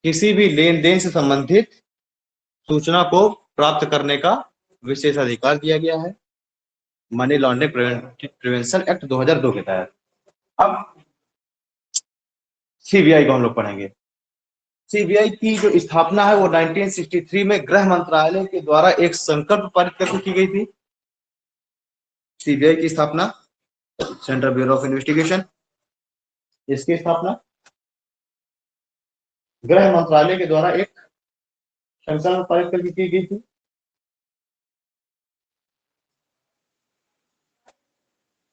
किसी भी लेन देन से संबंधित सूचना को प्राप्त करने का विशेषाधिकार दिया गया है मनी लॉन्ड्रिंग प्रिवेंशन एक्ट 2002 के तहत। अब सीबीआई को हम लोग पढ़ेंगे। सीबीआई की जो स्थापना है वो 1963 में गृह मंत्रालय के द्वारा एक संकल्प पारित करके की गई थी। सीबीआई की स्थापना, सेंट्रल ब्यूरो ऑफ इन्वेस्टिगेशन, इसकी स्थापना गृह मंत्रालय के द्वारा एक संकल्प पारित करके की गई थी।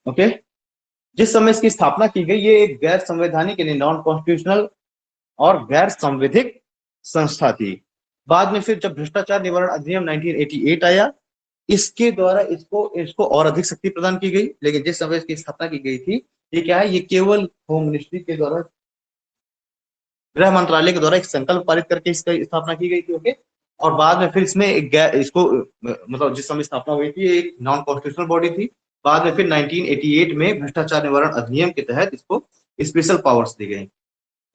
ओके, जिस समय इसकी स्थापना की गई, ये एक गैर संवैधानिक यानी नॉन कॉन्स्टिट्यूशनल और गैर संवैधिक संस्था थी। बाद में फिर जब भ्रष्टाचार निवारण अधिनियम 1988 आया, इसके द्वारा इसको और अधिक शक्ति प्रदान की गई। लेकिन जिस समय इसकी स्थापना की गई थी, ये क्या है, ये केवल होम मिनिस्ट्री के द्वारा, गृह मंत्रालय के द्वारा एक संकल्प पारित करके इसकी स्थापना की गई थी। ओके, और बाद में फिर इसमें इसको मतलब जिस समय स्थापना हुई थी, एक नॉन कॉन्स्टिट्यूशनल बॉडी थी। बाद में फिर 1988 में भ्रष्टाचार निवारण अधिनियम के तहत इसको स्पेशल पावर्स दी गई।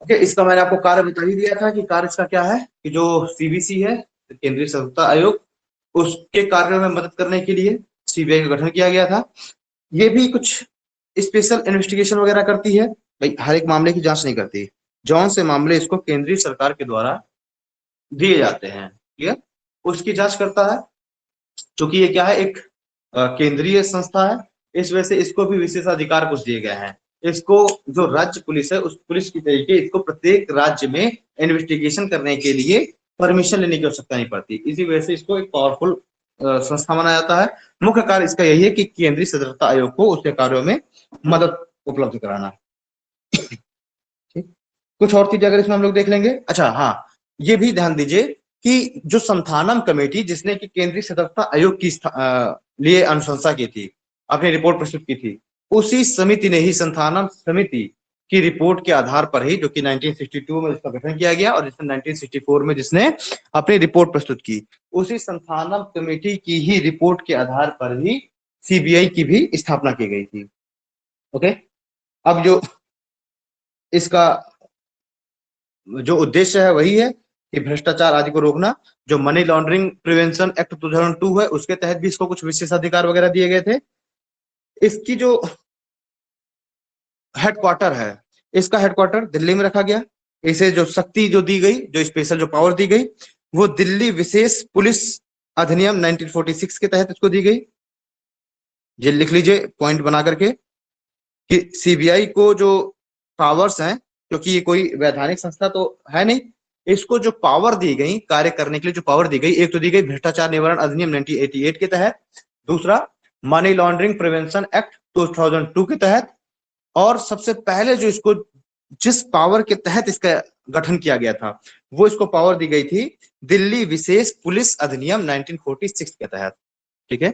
ओके, इसका मैंने आपको कार्य बता ही दिया था कि कार्य इसका क्या है, कि जो सीबीसी है, केंद्रीय सतर्कता आयोग, उसके कार्यों में मदद करने के लिए सीबीआई का गठन किया गया था। ये भी कुछ स्पेशल इन्वेस्टिगेशन वगैरह करती है, भाई हर एक मामले की जांच नहीं करती। जौन से मामले इसको केंद्रीय सरकार के द्वारा दिए जाते हैं, ठीक है, उसकी जांच करता है। क्योंकि ये क्या है, एक केंद्रीय संस्था है, इस वजह से इसको भी विशेषाधिकार कुछ दिए गए हैं। इसको जो राज्य पुलिस है, उस पुलिस की तरीके इसको प्रत्येक राज्य में इन्वेस्टिगेशन करने के लिए परमिशन लेने की आवश्यकता नहीं पड़ती। इसी वजह से इसको एक पावरफुल संस्था माना जाता है। मुख्य कार्य इसका यही है कि केंद्रीय सतर्कता आयोग को उसके कार्यों में मदद उपलब्ध कराना। ठीक, कुछ और चीजें अगर इसमें हम लोग देख लेंगे। अच्छा हाँ, ये भी ध्यान दीजिए कि जो संथानम कमेटी, जिसने कि केंद्रीय सतर्कता आयोग की लिए अनुशंसा की थी, अपनी रिपोर्ट प्रस्तुत की थी, उसी समिति ने ही, संथानम समिति की रिपोर्ट के आधार पर ही, जो कि 1962 में इसका गठन किया गया और जिसने 1964 में जिसने अपनी रिपोर्ट प्रस्तुत की, उसी संथानम कमेटी की ही रिपोर्ट के आधार पर ही सीबीआई की भी स्थापना की गई थी। ओके, अब जो इसका जो उद्देश्य है वही है कि भ्रष्टाचार आदि को रोकना। जो मनी लॉन्ड्रिंग प्रिवेंशन एक्ट 2002 है, उसके तहत भी इसको कुछ विशेषाधिकार वगैरह दिए गए थे। इसकी जो हेडक्वार्टर है, इसका हेडक्वार्टर दिल्ली में रखा गया। इसे जो शक्ति जो दी गई, जो स्पेशल जो पावर दी गई, वो दिल्ली विशेष पुलिस अधिनियम 1946 के तहत इसको दी गई। ये लिख लीजिए पॉइंट बना करके कि सीबीआई को जो पावर्स हैं, क्योंकि ये कोई वैधानिक संस्था तो है नहीं, इसको जो पावर दी गई कार्य करने के लिए, जो पावर दी गई, एक तो दी गई भ्रष्टाचार निवारण अधिनियम 1988 के तहत, दूसरा मनी लॉन्ड्रिंग प्रिवेंशन एक्ट 2002 के तहत, और सबसे पहले जो इसको जिस पावर के तहत इसका गठन किया गया था वो इसको पावर दी गई थी दिल्ली विशेष पुलिस अधिनियम 1946 के तहत। ठीक है,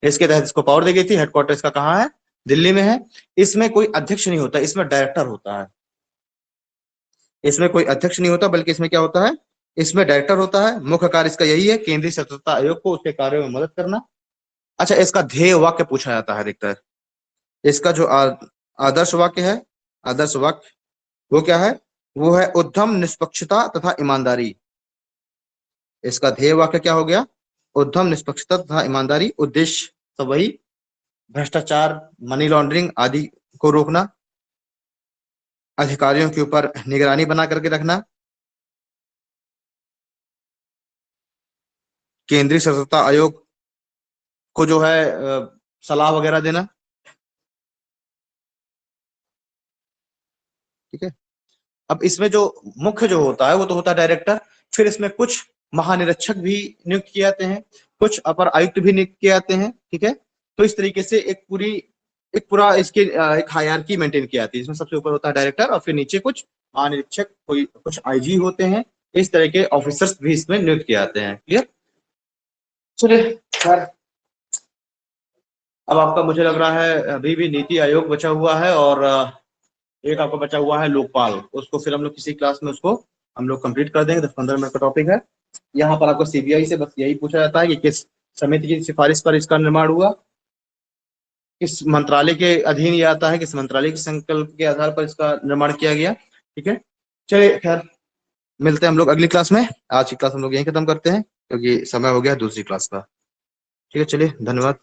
इसके तहत इसको पावर दी गई थी। हेडक्वार्टर इसका कहाँ है? दिल्ली में है। इसमें कोई अध्यक्ष नहीं होता, इसमें डायरेक्टर होता है। इसमें कोई अध्यक्ष नहीं होता, बल्कि इसमें क्या होता है? इसमें डायरेक्टर होता है। मुख्य कार्य इसका यही है, केंद्रीय सतर्कता आयोग को उसके कार्यों में मदद करना। अच्छा, इसका ध्येय वाक्य पूछा जाता है अधिकतर। इसका जो आदर्श वाक्य है, आदर्श वाक्य वो क्या है? वो है उद्यम, निष्पक्षता तथा ईमानदारी। इसका ध्येय वाक्य क्या हो गया? उद्यम, निष्पक्षता तथा ईमानदारी। उद्देश्य सब वही, भ्रष्टाचार, मनी लॉन्ड्रिंग आदि को रोकना, अधिकारियों के ऊपर निगरानी बना करके रखना, केंद्रीय सतर्कता आयोग को जो है सलाह वगैरह देना। ठीक है, अब इसमें जो मुख्य जो होता है वो तो होता है डायरेक्टर। फिर इसमें कुछ महानिरीक्षक भी नियुक्त किए जाते हैं, कुछ अपर आयुक्त भी नियुक्त किए जाते हैं। ठीक है, तो इस तरीके से एक पूरा इसके एक हायरार्की मेंटेन की जाती है। इसमें सबसे ऊपर होता है डायरेक्टर और फिर नीचे कुछ महानिरीक्षक, कोई कुछ आईजी होते हैं। इस तरह के ऑफिसर्स भी इसमें नियुक्त किए जाते हैं। क्लियर? चलिए सर, अब आपका मुझे लग रहा है अभी भी नीति आयोग बचा हुआ है और एक आपका बचा हुआ है लोकपाल। उसको फिर हम लोग किसी क्लास में उसको हम लोग कंप्लीट कर देंगे। 10-15 मिनट का टॉपिक है। यहाँ पर आपको सीबीआई से बस यही पूछा जाता है कि किस समिति की सिफारिश पर इसका निर्माण हुआ, किस मंत्रालय के अधीन ये आता है, किस मंत्रालय के संकल्प के आधार पर इसका निर्माण किया गया। ठीक है, चलिए खैर मिलते हैं हम लोग अगली क्लास में। आज की क्लास हम लोग यहीं खत्म करते हैं क्योंकि समय हो गया दूसरी क्लास का। ठीक है, चलिए धन्यवाद।